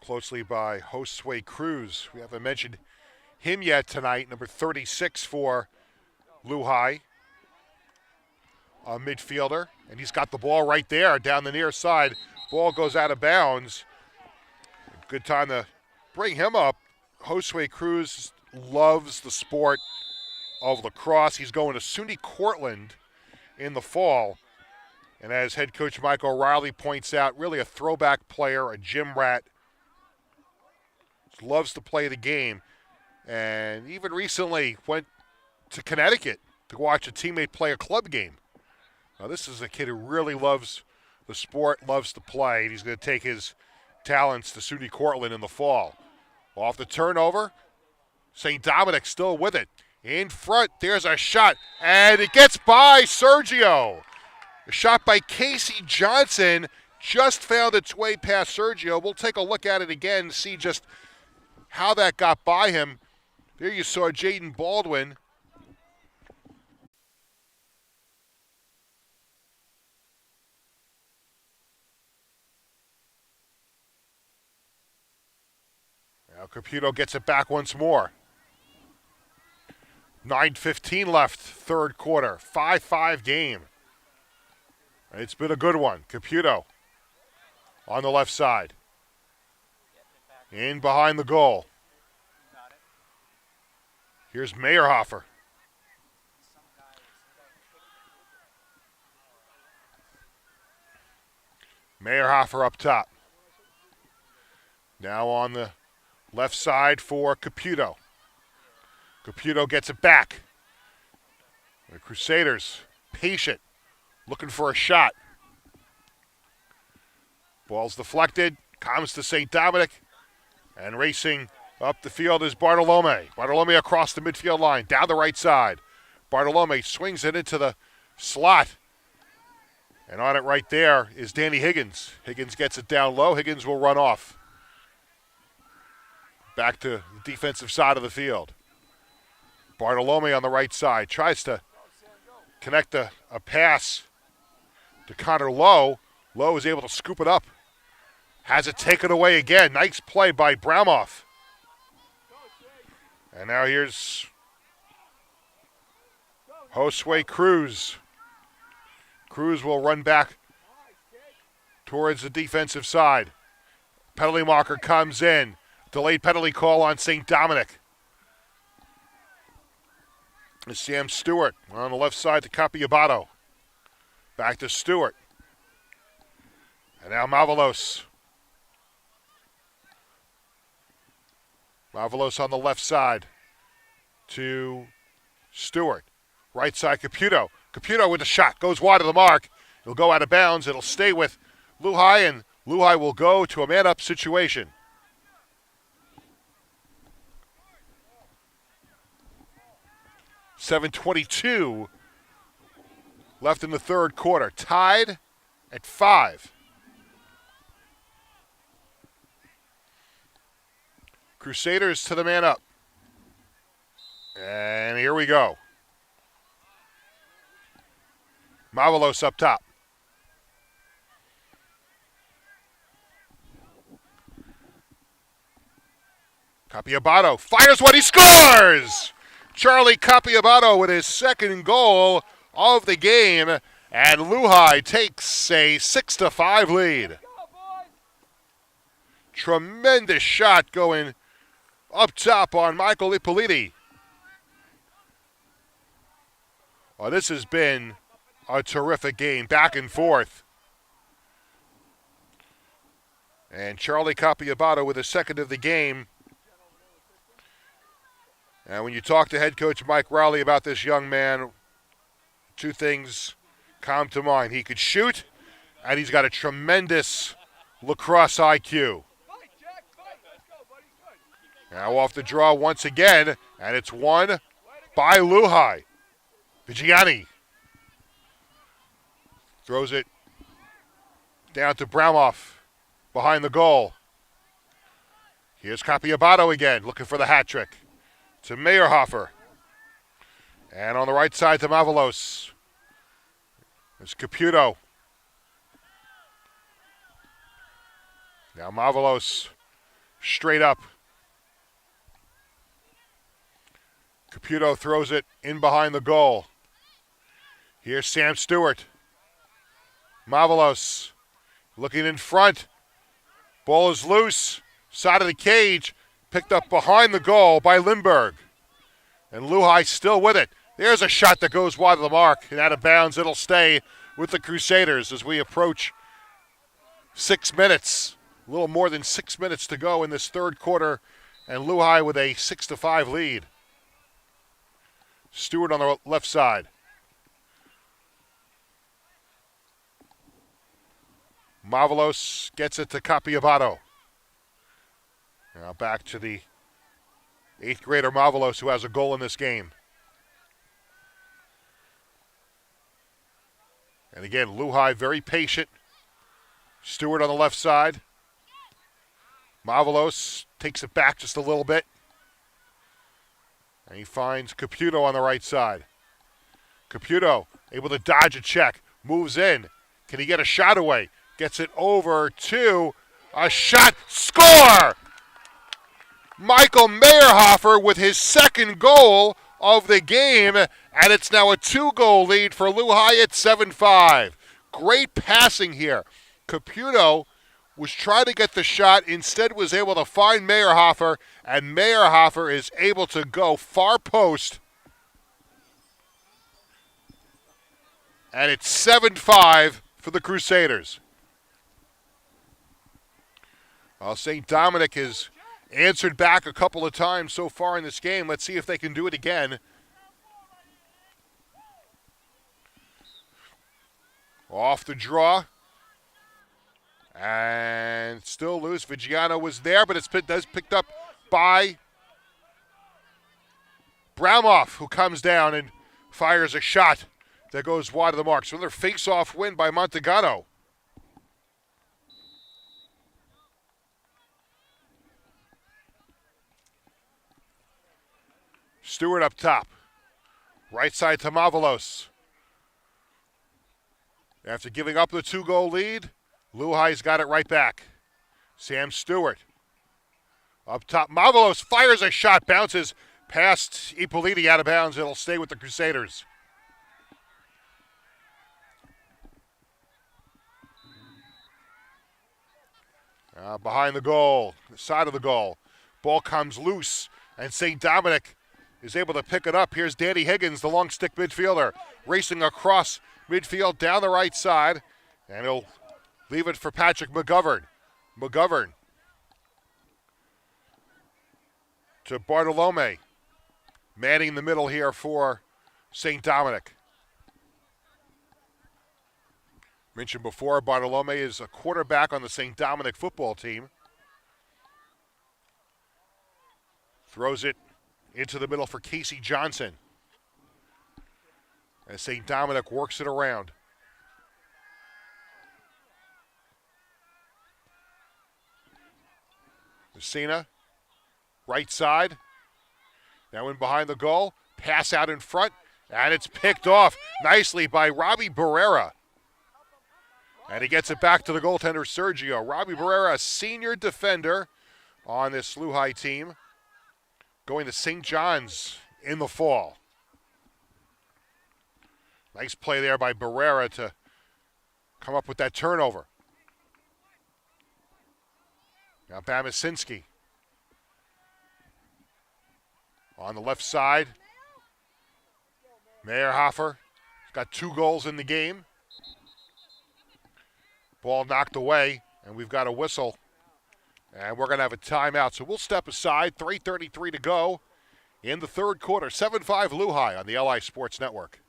closely by Josue Cruz. We haven't mentioned him yet tonight, number 36 for LuHi, a midfielder. And he's got the ball right there down the near side. Ball goes out of bounds. Good time to bring him up. Josue Cruz loves the sport of lacrosse. He's going to SUNY Cortland in the fall. And as head coach Mike O'Reilly points out, really a throwback player, a gym rat. Loves to play the game. And even recently went to Connecticut to watch a teammate play a club game. Now this is a kid who really loves the sport, loves to play. He's going to take his talents to SUNY Cortland in the fall. Off the turnover, St. Dominic still with it. In front, there's a shot, and it gets by Sergio. A shot by Casey Johnson just found its way past Sergio. We'll take a look at it again, see just how that got by him. There you saw Jaden Baldwin. Now Caputo gets it back once more. 9:15 left, third quarter. 5-5 game. It's been a good one. Caputo on the left side. In behind the goal. Here's Meyerhofer. Meyerhofer up top. Now on the left side for Caputo. Caputo gets it back. The Crusaders patient, looking for a shot. Ball's deflected, comes to St. Dominic, and racing up the field is Bartolome. Bartolome across the midfield line, down the right side. Bartolome swings it into the slot. And on it right there is Danny Higgins. Higgins gets it down low. Higgins will run off. Back to the defensive side of the field. Bartolome on the right side tries to connect a pass to Connor Lowe. Lowe is able to scoop it up. Has it taken away again. Nice play by Braumoff. And now here's Josue Cruz. Cruz will run back towards the defensive side. Penalty marker comes in. Delayed penalty call on St. Dominic. It's Sam Stewart on the left side to Capiabato. Back to Stewart. And now Mavalos. Mavalos on the left side to Stewart. Right side, Caputo. Caputo with a shot. Goes wide of the mark. It'll go out of bounds. It'll stay with LuHi, and LuHi will go to a man-up situation. .7:22 left in the third quarter. Tied at 5. Crusaders to the man up. And here we go. Mavalos up top. Capiabato fires what he scores! Charlie Capiabato with his second goal of the game, and LuHi takes a 6-5 lead. Tremendous shot going up top on Michael Ippoliti. Well, this has been a terrific game, back and forth. And Charlie Capiabato with his second of the game. And when you talk to head coach Mike Rowley about this young man, two things come to mind. He could shoot, and he's got a tremendous lacrosse IQ. Fight, Jack, fight. Let's go, buddy. Good. Now off the draw once again, and it's won by LuHi. Vigiani throws it down to Braumoff behind the goal. Here's Capiabato again, looking for the hat trick. To Meyerhofer. And on the right side to Mavalos. There's Caputo. Now Mavalos straight up. Caputo throws it in behind the goal. Here's Sam Stewart. Mavalos looking in front. Ball is loose. Side of the cage. Picked up behind the goal by Lindbergh. And LuHi still with it. There's a shot that goes wide of the mark. And out of bounds, it'll stay with the Crusaders as we approach 6 minutes. A little more than 6 minutes to go in this third quarter. And LuHi with a 6-5 lead. Stewart on the left side. Mavalos gets it to Capiabato. Now back to the 8th grader Mavalos, who has a goal in this game. And again, LuHi very patient. Stewart on the left side. Mavalos takes it back just a little bit. And he finds Caputo on the right side. Caputo able to dodge a check. Moves in. Can he get a shot away? Gets it over to a shot. Score! Michael Meyerhofer with his second goal of the game. And it's now a 2-goal lead for LuHi at 7-5. Great passing here. Caputo was trying to get the shot, instead was able to find Meyerhofer, and Meyerhofer is able to go far post. And it's 7-5 for the Crusaders. Well, St. Dominic has answered back a couple of times so far in this game. Let's see if they can do it again. Off the draw. And still loose. Vigiano was there, but it's picked up by Braumoff, who comes down and fires a shot that goes wide of the mark. So another face-off win by Montagano. Stewart up top. Right side to Mavalos. After giving up the 2-goal lead, LuHi's got it right back. Sam Stewart. Up top, Mavalos fires a shot, bounces past Ippoliti out of bounds. It'll stay with the Crusaders. Behind the goal, the side of the goal. Ball comes loose, and St. Dominic is able to pick it up. Here's Danny Higgins, the long stick midfielder, racing across midfield down the right side, and he'll leave it for Patrick McGovern. McGovern to Bartolome, manning the middle here for St. Dominic. Mentioned before, Bartolome is a quarterback on the St. Dominic football team. Throws it into the middle for Casey Johnson as St. Dominic works it around. Messina, right side. Now in behind the goal. Pass out in front, and it's picked off nicely by Robbie Barrera. And he gets it back to the goaltender, Sergio. Robbie Barrera, a senior defender on this LuHi team, going to St. John's in the fall. Nice play there by Barrera to come up with that turnover. Now Bamasinski on the left side. Meyerhofer got 2 goals in the game. Ball knocked away, and we've got a whistle. And we're going to have a timeout. So we'll step aside. 3:33 to go in the third quarter. 7-5 LuHi on the LI Sports Network.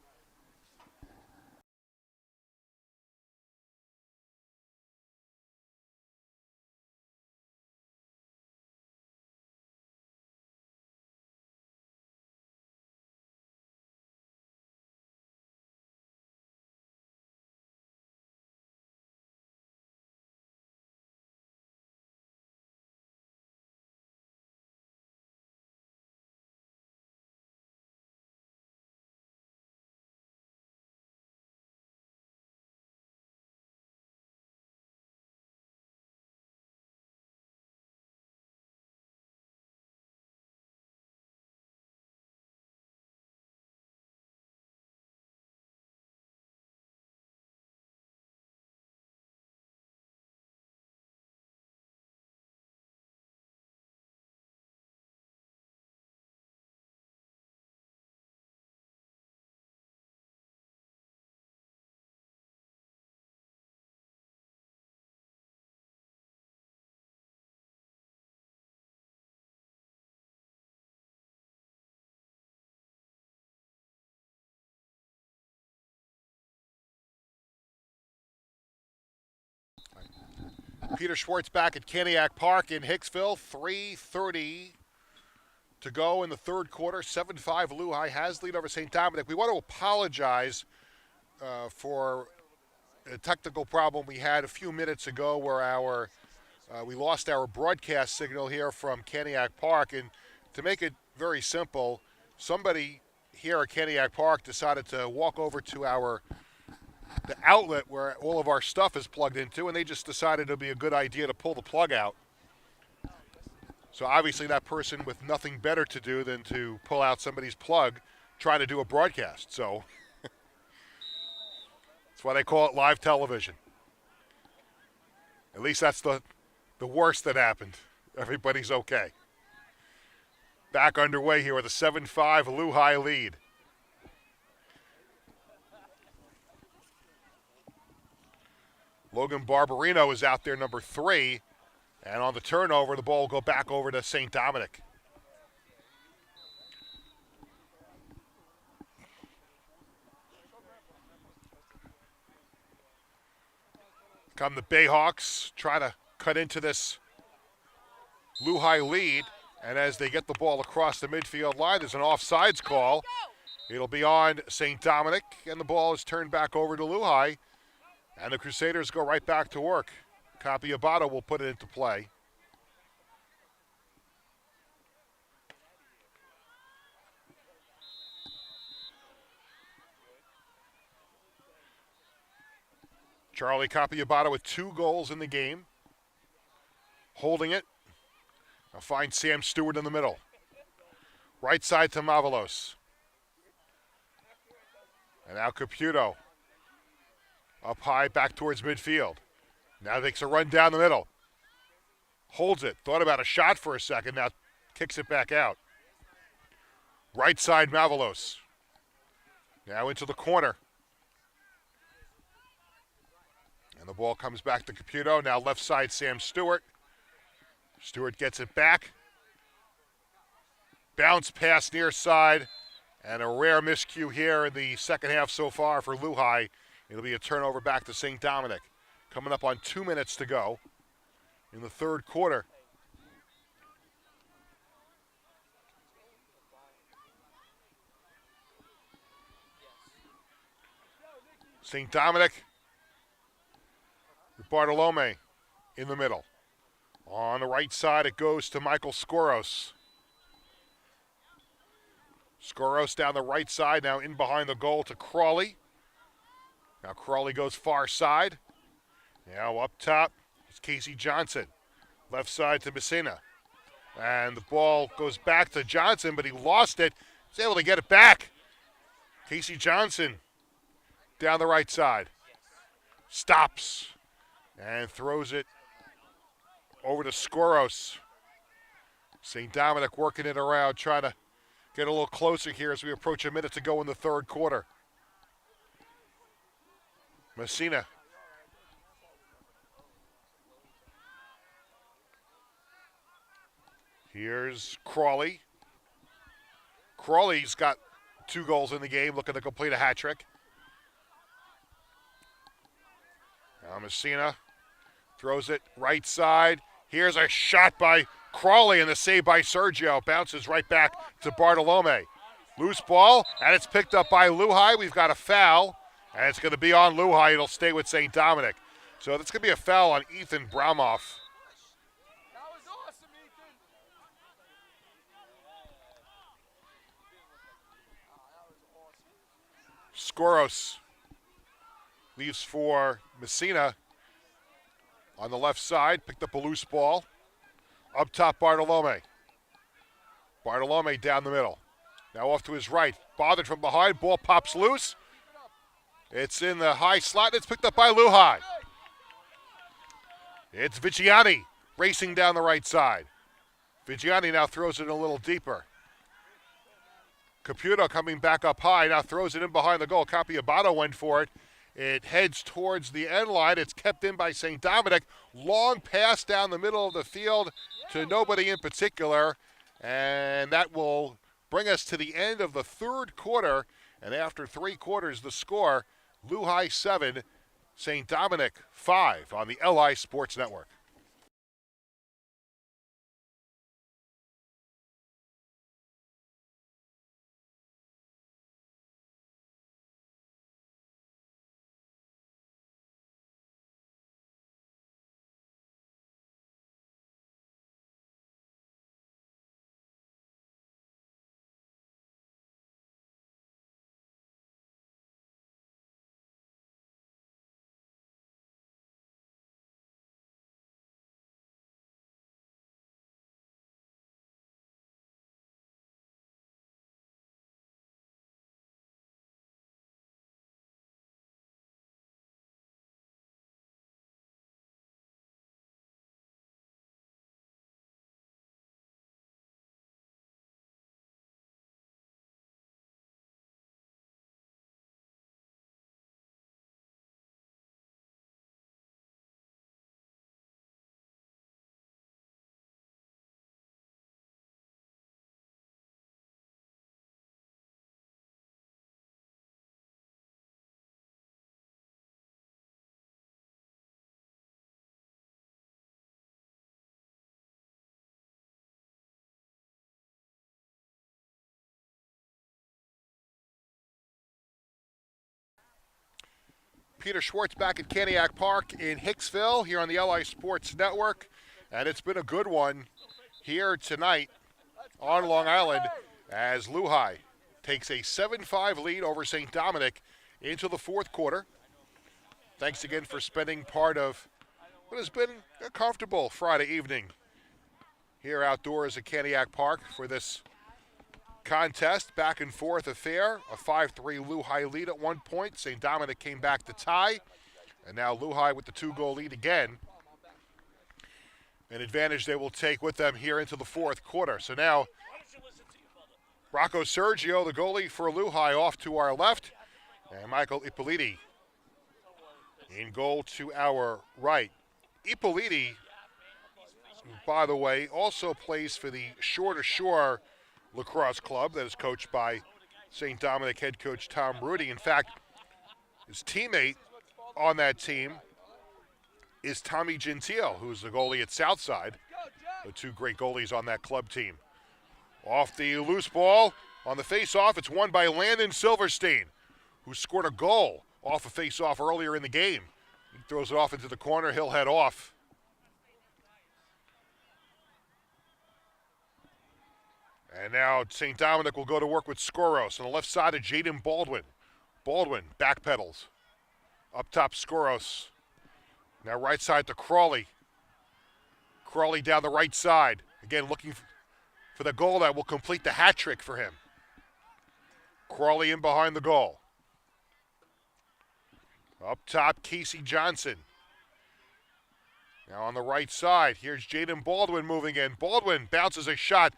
Peter Schwartz back at Caniac Park in Hicksville. 3:30 to go in the third quarter. 7-5 LuHi has lead over St. Dominic. We want to apologize for a technical problem we had a few minutes ago where we lost our broadcast signal here from Caniac Park. And to make it very simple, somebody here at Caniac Park decided to walk over to the outlet where all of our stuff is plugged into, and they just decided it would be a good idea to pull the plug out. So obviously that person with nothing better to do than to pull out somebody's plug trying to do a broadcast. So that's why they call it live television. At least that's the worst that happened. Everybody's okay. Back underway here with a 7-5 LuHi lead. Logan Barbarino is out there, number 3. And on the turnover, the ball will go back over to St. Dominic. Come the Bayhawks, try to cut into this LuHi lead. And as they get the ball across the midfield line, there's an offsides call. It'll be on St. Dominic, and the ball is turned back over to LuHi. And the Crusaders go right back to work. Capiabato will put it into play. Charlie Capiabato with 2 goals in the game. Holding it. Now find Sam Stewart in the middle. Right side to Mavalos. And now Caputo. Up high, back towards midfield. Now takes a run down the middle. Holds it. Thought about a shot for a second. Now kicks it back out. Right side, Mavalos. Now into the corner. And the ball comes back to Caputo. Now left side, Sam Stewart. Stewart gets it back. Bounce pass near side. And a rare miscue here in the second half so far for LuHi. It'll be a turnover back to St. Dominic. Coming up on 2 minutes to go in the third quarter. St. Dominic with Bartolome in the middle. On the right side, it goes to Michael Skoros. Skoros down the right side, now in behind the goal to Crawley. Now Crawley goes far side. Now up top, it's Casey Johnson. Left side to Messina. And the ball goes back to Johnson, but he lost it. He's able to get it back. Casey Johnson down the right side. Stops and throws it over to Skoros. St. Dominic working it around, trying to get a little closer here as we approach a minute to go in the third quarter. Messina. Here's Crawley. Crawley's got 2 goals in the game, looking to complete a hat trick. Now Messina throws it right side. Here's a shot by Crawley and the save by Sergio. Bounces right back to Bartolome. Loose ball, and it's picked up by LuHi. We've got a foul, and it's going to be on LuHi. It'll stay with St. Dominic. So that's going to be a foul on Ethan Braumoff. That was awesome, Ethan. Skoros leaves for Messina on the left side. Picked up a loose ball. Up top, Bartolome. Bartolome down the middle. Now off to his right. Bothered from behind. Ball pops loose. It's in the high slot. And it's picked up by LuHi. It's Vigiani racing down the right side. Vigiani now throws it a little deeper. Caputo coming back up high. Now throws it in behind the goal. Capiabato went for it. It heads towards the end line. It's kept in by St. Dominic. Long pass down the middle of the field to nobody in particular. And that will bring us to the end of the third quarter. And after 3 quarters, the score, LuHi 7, St. Dominic 5 on the LI Sports Network. Peter Schwartz back at Caniac Park in Hicksville here on the LI Sports Network. And it's been a good one here tonight on Long Island as LuHi takes a 7-5 lead over St. Dominic into the fourth quarter. Thanks again for spending part of what has been a comfortable Friday evening here outdoors at Caniac Park for this contest, back and forth affair. A 5-3 LuHi lead at one point. St. Dominic came back to tie, and now LuHi with the 2-goal lead again. An advantage they will take with them here into the fourth quarter. So now Rocco Sergio, the goalie for LuHi, off to our left, and Michael Ippoliti in goal to our right. Ippoliti, by the way, also plays for the Shore to Shore Lacrosse Club that is coached by St. Dominic head coach Tom Rudy. In fact, his teammate on that team is Tommy Gentile, who's the goalie at Southside. The 2 great goalies on that club team. Off the loose ball on the face-off, it's won by Landon Silverstein, who scored a goal off a face-off earlier in the game. He throws it off into the corner, he'll head off. And now St. Dominic will go to work with Skoros on the left side of Jaden Baldwin. Baldwin backpedals. Up top, Skoros. Now right side to Crawley. Crawley down the right side. Again, looking for the goal that will complete the hat trick for him. Crawley in behind the goal. Up top, Casey Johnson. Now on the right side, here's Jaden Baldwin moving in. Baldwin bounces a shot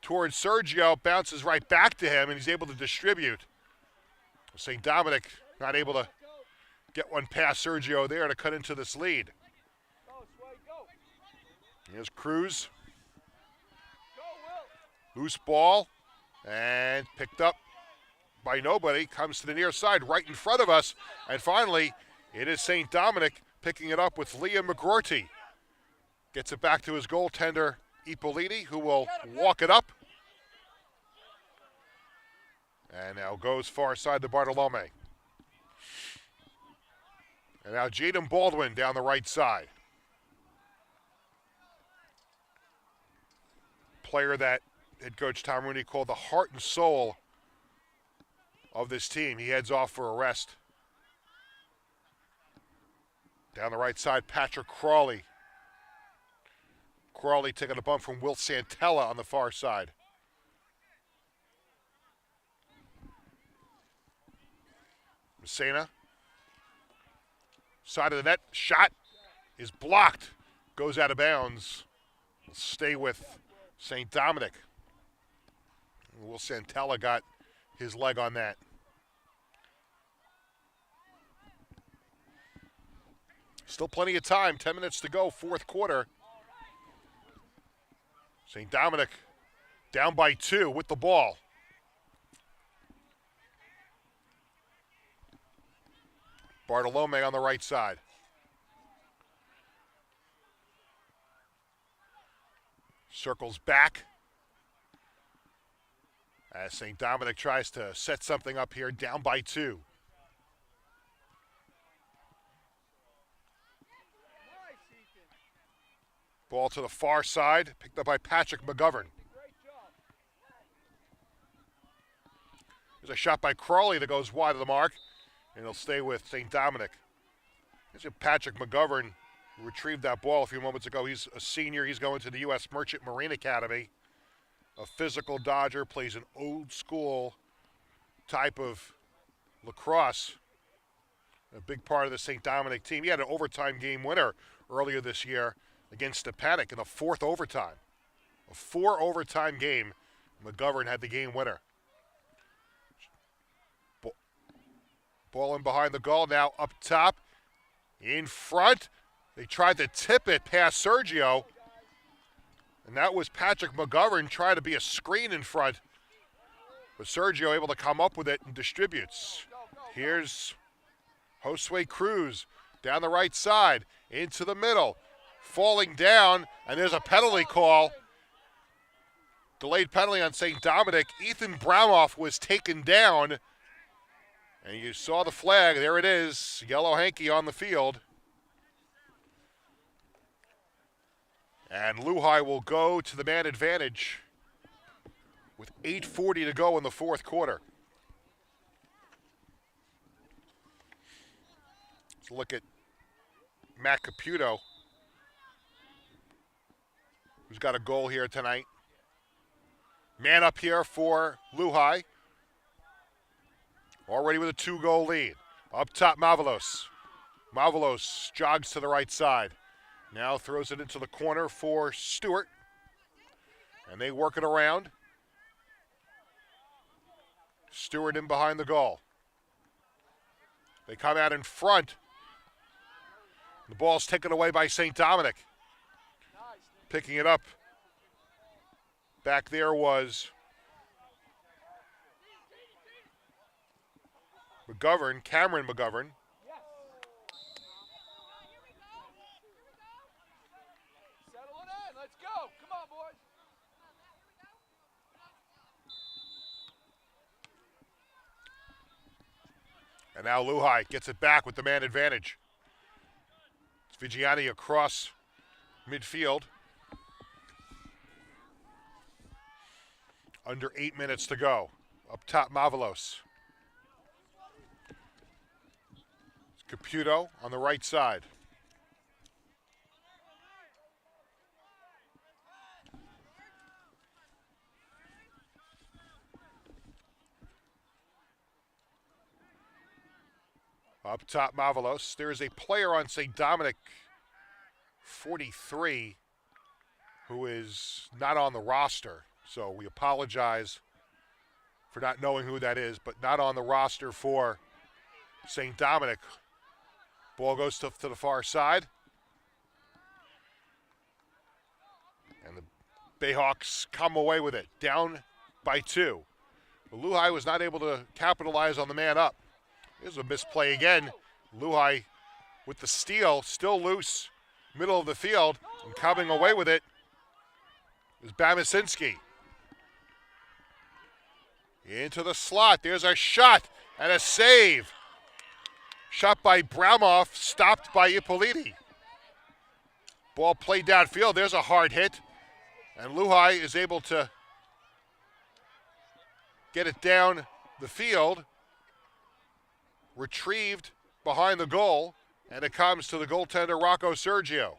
towards Sergio, bounces right back to him, and he's able to distribute. St. Dominic not able to get one past Sergio there to cut into this lead. Here's Cruz. Loose ball. And picked up by nobody. Comes to the near side right in front of us. And finally, it is St. Dominic picking it up with Liam McGroarty. Gets it back to his goaltender, Ippoliti, who will walk it up. And now goes far side to Bartolome. And now Jaden Baldwin down the right side. Player that head coach Tom Rooney called the heart and soul of this team. He heads off for a rest. Down the right side, Patrick Crawley. Crawley taking a bump from Will Santella on the far side. Messina. Side of the net, shot is blocked. Goes out of bounds. Will stay with St. Dominic. Will Santella got his leg on that. Still plenty of time, 10 minutes to go, fourth quarter. St. Dominic down by 2 with the ball. Bartolome on the right side. Circles back as St. Dominic tries to set something up here, down by 2. Ball to the far side, picked up by Patrick McGovern. There's a shot by Crawley that goes wide of the mark, and he'll stay with St. Dominic. Here's Patrick McGovern, who retrieved that ball a few moments ago. He's a senior. He's going to the U.S. Merchant Marine Academy. A physical dodger, plays an old school type of lacrosse. A big part of the St. Dominic team. He had an overtime game winner earlier this year against Stepanek in the 4th overtime. A 4-overtime game. McGovern had the game winner. Ball in behind the goal, now up top. In front. They tried to tip it past Sergio. And that was Patrick McGovern trying to be a screen in front. But Sergio able to come up with it and distributes. Here's Josue Cruz down the right side, into the middle. Falling down, and there's a penalty call. Delayed penalty on St. Dominic. Ethan Braumoff was taken down. And you saw the flag. There it is. Yellow hanky on the field. And LuHi will go to the man advantage with 8:40 to go in the fourth quarter. Let's look at Matt Caputo, who's got a goal here tonight. Man up here for LuHi. Already with a 2-goal lead. Up top, Mavalos. Mavalos jogs to the right side. Now throws it into the corner for Stewart. And they work it around. Stewart in behind the goal. They come out in front. The ball's taken away by St. Dominic. Picking it up. Back there was McGovern, Cameron McGovern. Settle it in. Let's go. Come on, boys. And now LuHi gets it back with the man advantage. It's Vigiani across midfield. Under 8 minutes to go. Up top, Mavalos. Caputo on the right side. Up top, Mavalos. There is a player on St. Dominic, 43, who is not on the roster. So we apologize for not knowing who that is, but not on the roster for St. Dominic. Ball goes to the far side. And the Bayhawks come away with it, down by 2. LuHi was not able to capitalize on the man up. Here's a misplay again. LuHi with the steal, still loose, middle of the field, and coming away with it is Bamasinski. Into the slot, there's a shot and a save. Shot by Bramoff, stopped by Ippoliti. Ball played downfield, there's a hard hit, and LuHi is able to get it down the field, retrieved behind the goal, and it comes to the goaltender Rocco Sergio.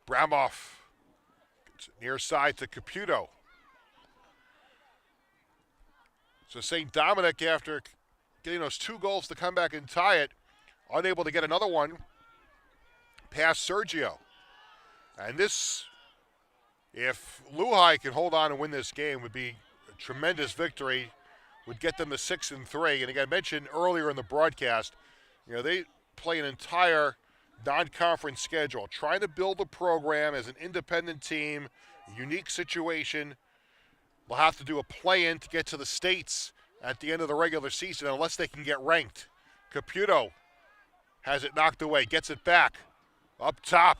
Bramoff gets it near side to Caputo. So St. Dominic, after getting those 2 goals to come back and tie it, unable to get another one past Sergio. And this, if LuHi can hold on and win this game, would be a tremendous victory, would get them to 6-3. And again, I mentioned earlier in the broadcast, they play an entire non-conference schedule, trying to build a program as an independent team, unique situation. They'll have to do a play-in to get to the States at the end of the regular season unless they can get ranked. Caputo has it knocked away, gets it back, up top.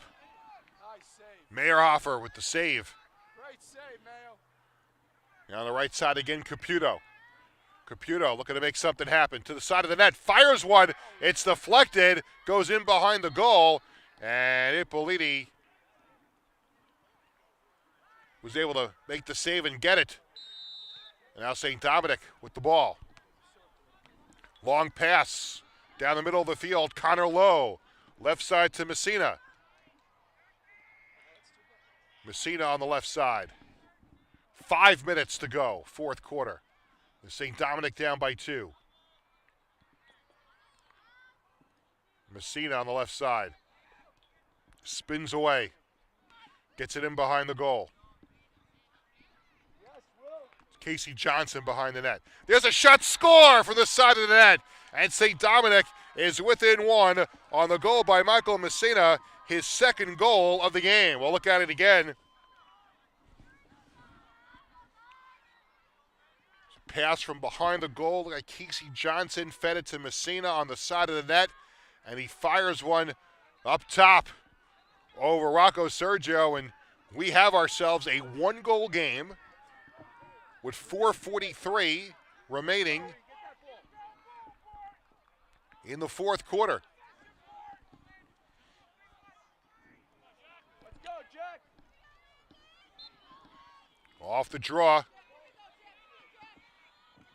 Nice save. Meyerhofer with the save. Great save, Mayo. And on the right side again, Caputo. Caputo looking to make something happen. To the side of the net, fires one. It's deflected, goes in behind the goal, and Ippoliti was able to make the save and get it. And now St. Dominic with the ball. Long pass down the middle of the field. Connor Lowe, left side to Messina. Messina on the left side. 5 minutes to go, fourth quarter. St. Dominic down by 2. Messina on the left side. Spins away. Gets it in behind the goal. Casey Johnson behind the net. There's a shot, score from the side of the net. And St. Dominic is within 1 on the goal by Michael Messina, his second goal of the game. We'll look at it again. Pass from behind the goal. Look at Casey Johnson, fed it to Messina on the side of the net, and he fires one up top over Rocco Sergio, and we have ourselves a 1-goal game with 4:43 remaining in the fourth quarter. Let's go, Jack. Off the draw.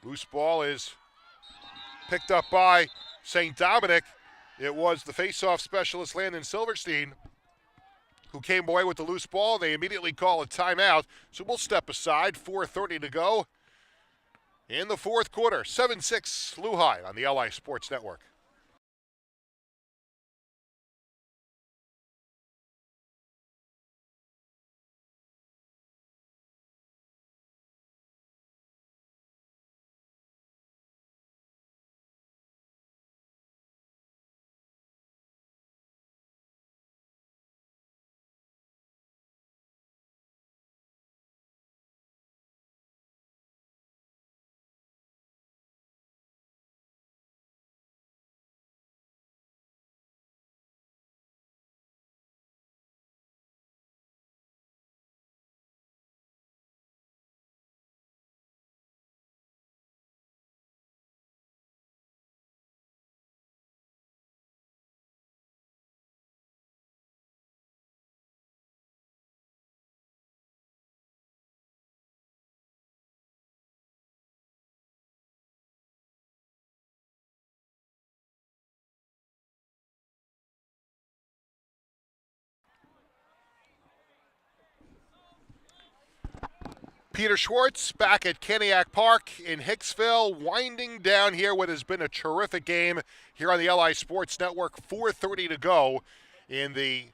Loose ball is picked up by St. Dominic. It was the face-off specialist Landon Silverstein who came away with the loose ball. They immediately call a timeout, so we'll step aside. 4:30 to go in the fourth quarter. 7-6 LuHi on the LI Sports Network. Peter Schwartz back at Kaniak Park in Hicksville, winding down here what has been a terrific game here on the LI Sports Network. 4:30 to go in the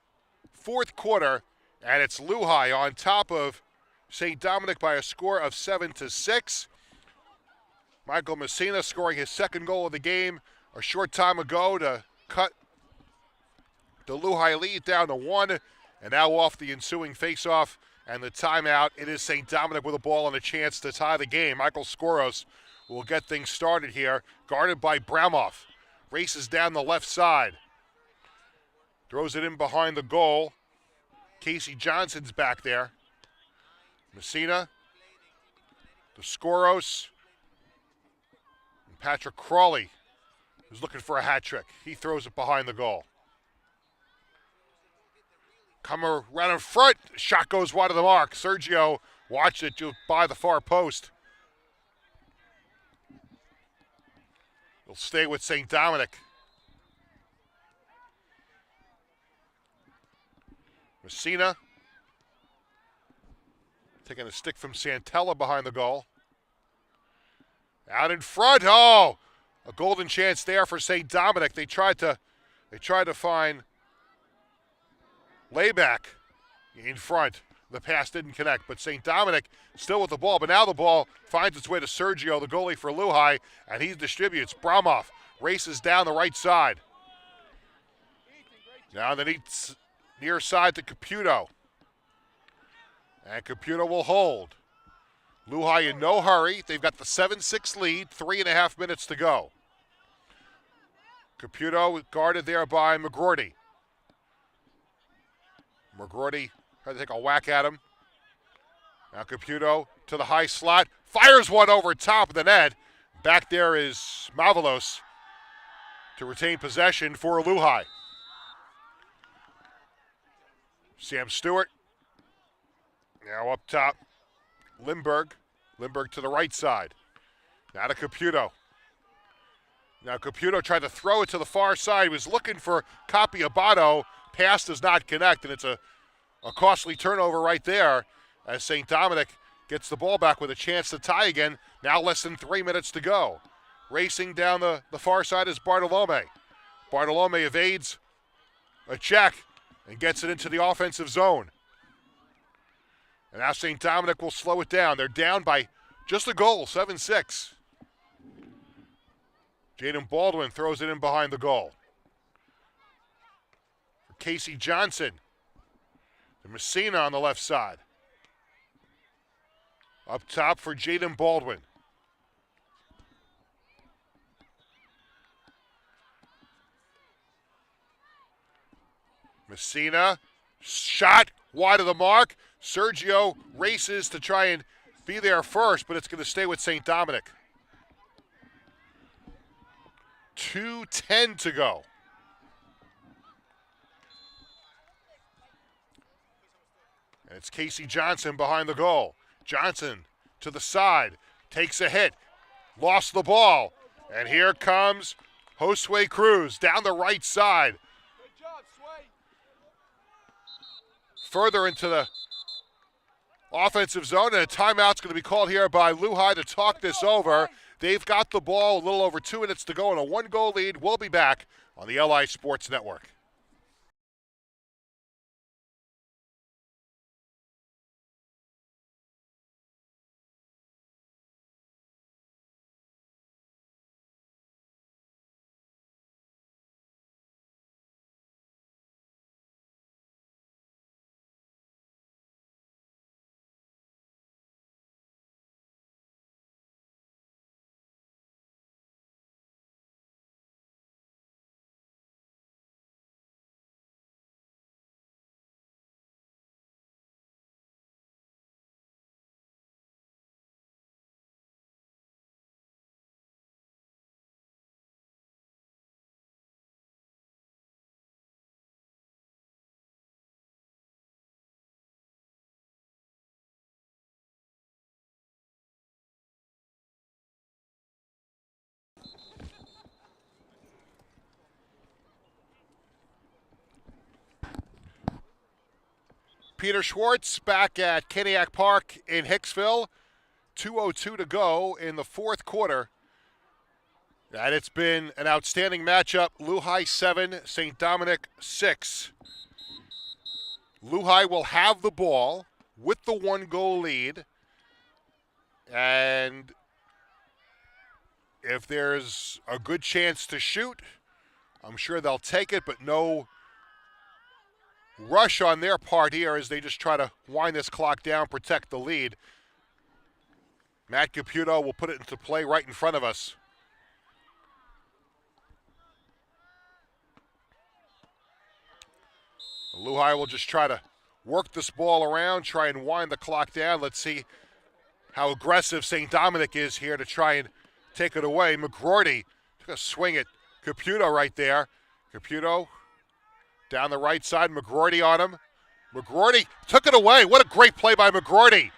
fourth quarter, and it's LuHi on top of St. Dominic by a score of 7-6. Michael Messina scoring his second goal of the game a short time ago to cut the LuHi lead down to 1. And now off the ensuing faceoff and the timeout, it is St. Dominic with a ball and a chance to tie the game. Michael Skoros will get things started here, guarded by Bramoff. Races down the left side. Throws it in behind the goal. Casey Johnson's back there. Messina to Skoros. And Patrick Crawley is looking for a hat trick. He throws it behind the goal. Come right in front. Shot goes wide of the mark. Sergio watched it by the far post. He'll stay with St. Dominic. Messina taking a stick from Santella behind the goal. Out in front. Oh, a golden chance there for St. Dominic. They tried to find layback in front. The pass didn't connect, but St. Dominic still with the ball. But now the ball finds its way to Sergio, the goalie for LuHi, and he distributes. Bramoff races down the right side. Now the near side to Caputo. And Caputo will hold. LuHi in no hurry. They've got the 7-6 lead, 3.5 minutes to go. Caputo guarded there by McGroarty. McGroarty tried to take a whack at him. Now Caputo to the high slot. Fires one over top of the net. Back there is Mavalos to retain possession for LuHi. Sam Stewart. Now up top. Lindbergh. Lindbergh to the right side. Now to Caputo. Now Caputo tried to throw it to the far side. He was looking for Capiabato. Pass does not connect, and it's a costly turnover right there as St. Dominic gets the ball back with a chance to tie again. Now less than 3 minutes to go. Racing down the far side is Bartolome. Bartolome evades a check and gets it into the offensive zone. And now St. Dominic will slow it down. They're down by just a goal, 7-6. Jaden Baldwin throws it in behind the goal. For Casey Johnson. To Messina on the left side. Up top for Jaden Baldwin. Messina, shot wide of the mark. Sergio races to try and be there first, but it's going to stay with St. Dominic. 2:10 to go. And it's Casey Johnson behind the goal. Johnson to the side, takes a hit, lost the ball. And here comes Josue Cruz down the right side. Good job, Sway. Further into the offensive zone, and a timeout's going to be called here by LuHi to talk this over. They've got the ball, a little over 2 minutes to go, and a 1-goal lead. We'll be back on the LI Sports Network. Peter Schwartz back at Keniak Park in Hicksville. 2:02 to go in the fourth quarter. And it's been an outstanding matchup. LuHi 7, St. Dominic 6. LuHi will have the ball with the 1-goal lead. And if there's a good chance to shoot, I'm sure they'll take it, but no rush on their part here as they just try to wind this clock down, protect the lead. Matt Caputo will put it into play right in front of us. LuHi will just try to work this ball around, try and wind the clock down. Let's see how aggressive St. Dominic is here to try and take it away. McGroarty took a swing at Caputo right there. Caputo down the right side, McGroarty on him. McGroarty took it away. What a great play by McGroarty.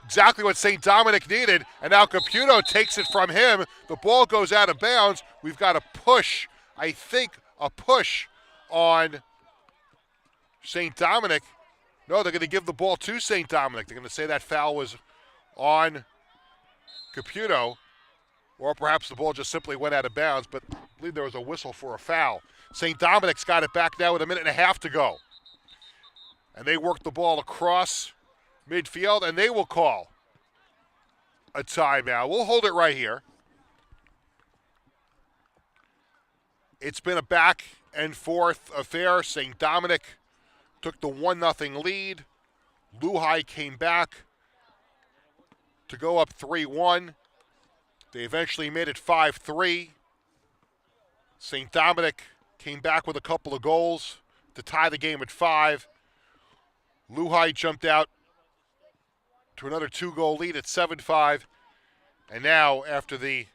Exactly what St. Dominic needed, and now Caputo takes it from him. The ball goes out of bounds. We've got a push, I think a push on St. Dominic. No, they're going to give the ball to St. Dominic. They're going to say that foul was on Caputo, or perhaps the ball just simply went out of bounds, but I believe there was a whistle for a foul. St. Dominic's got it back now with a minute and a half to go. And they work the ball across midfield, and they will call a timeout. We'll hold it right here. It's been a back and forth affair. St. Dominic took the 1-0 lead. LuHi came back to go up 3-1. They eventually made it 5-3. St. Dominic came back with a couple of goals to tie the game at 5. LuHi jumped out to another 2-goal lead at 7-5. And now, after the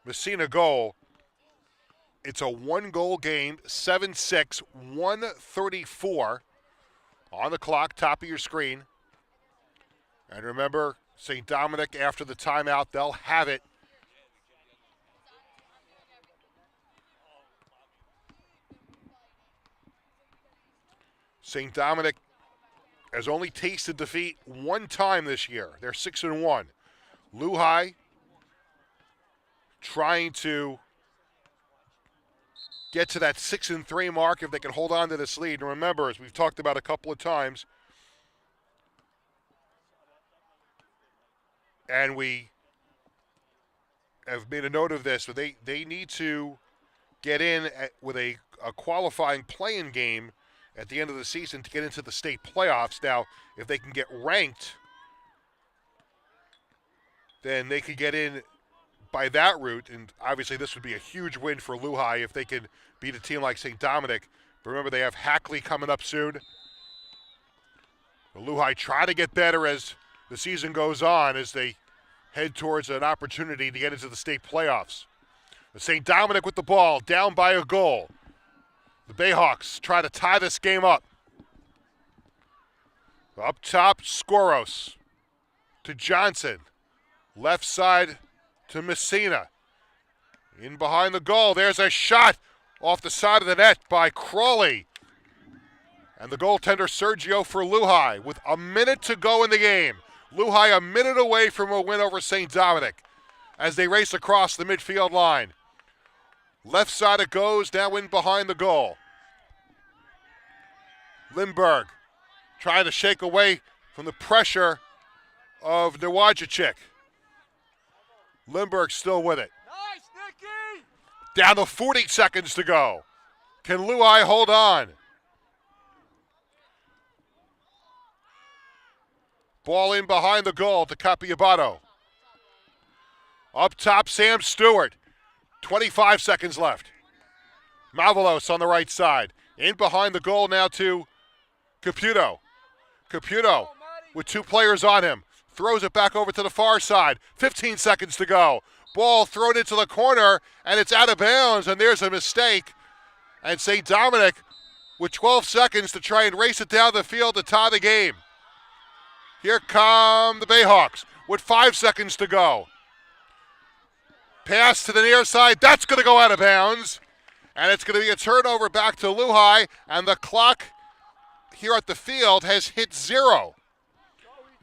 Messina goal, it's a 1-goal game, 7-6, 1:34 on the clock, top of your screen. And remember, St. Dominic, after the timeout, they'll have it. St. Dominic has only tasted defeat one time this year. They're 6-1. LuHi trying to get to that 6-3 mark if they can hold on to this lead. And remember, as we've talked about a couple of times, and we have made a note of this, but they need to get with a qualifying play-in game at the end of the season to get into the state playoffs. Now, if they can get ranked, then they could get in by that route, and obviously this would be a huge win for LuHi if they can beat a team like St. Dominic. But remember, they have Hackley coming up soon. LuHi try to get better as the season goes on, as they head towards an opportunity to get into the state playoffs. St. Dominic with the ball, down by a goal. The Bayhawks try to tie this game up. Up top, Skoros to Johnson. Left side to Messina. In behind the goal, there's a shot off the side of the net by Crawley. And the goaltender, Sergio, for LuHi with a minute to go in the game. LuHi a minute away from a win over St. Dominic as they race across the midfield line. Left side it goes, now in behind the goal. Lindberg trying to shake away from the pressure of Nowajicic. Lindberg still with it. Nice, Nicky! Down to 40 seconds to go. Can LuHi hold on? Ball in behind the goal to Capiabato. Up top, Sam Stewart. 25 seconds left. Mavalos on the right side. In behind the goal now to Caputo. Caputo with two players on him. Throws it back over to the far side. 15 seconds to go. Ball thrown into the corner, and it's out of bounds, and there's a mistake. And St. Dominic with 12 seconds to try and race it down the field to tie the game. Here come the Bayhawks with 5 seconds to go. Pass to the near side. That's going to go out of bounds. And it's going to be a turnover back to LuHi, and the clock here at the field has hit 0.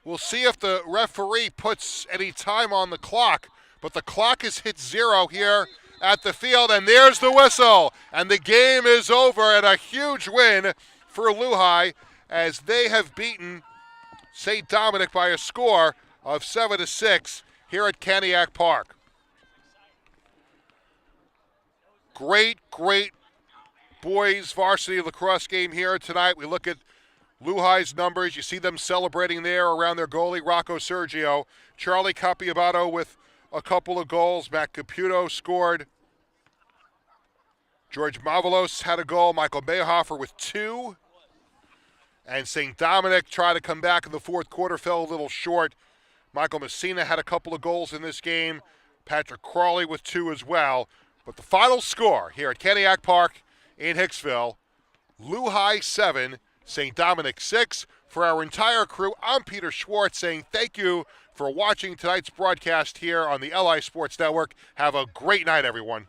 We'll see if the referee puts any time on the clock, but the clock has hit 0 here at the field, and there's the whistle. And the game is over, and a huge win for LuHi as they have beaten St. Dominic by a score of 7-6 here at Caniac Park. Great boys varsity lacrosse game here tonight. We look at LuHi's numbers. You see them celebrating there around their goalie, Rocco Sergio. Charlie Capiabato with a couple of goals. Matt Caputo scored. George Mavalos had a goal. Michael Mayhofer with 2. And St. Dominic tried to come back in the fourth quarter, fell a little short. Michael Messina had a couple of goals in this game. Patrick Crawley with 2 as well. But the final score here at Kaniak Park in Hicksville, LuHi 7, St. Dominic 6. For our entire crew, I'm Peter Schwartz saying thank you for watching tonight's broadcast here on the LI Sports Network. Have a great night, everyone.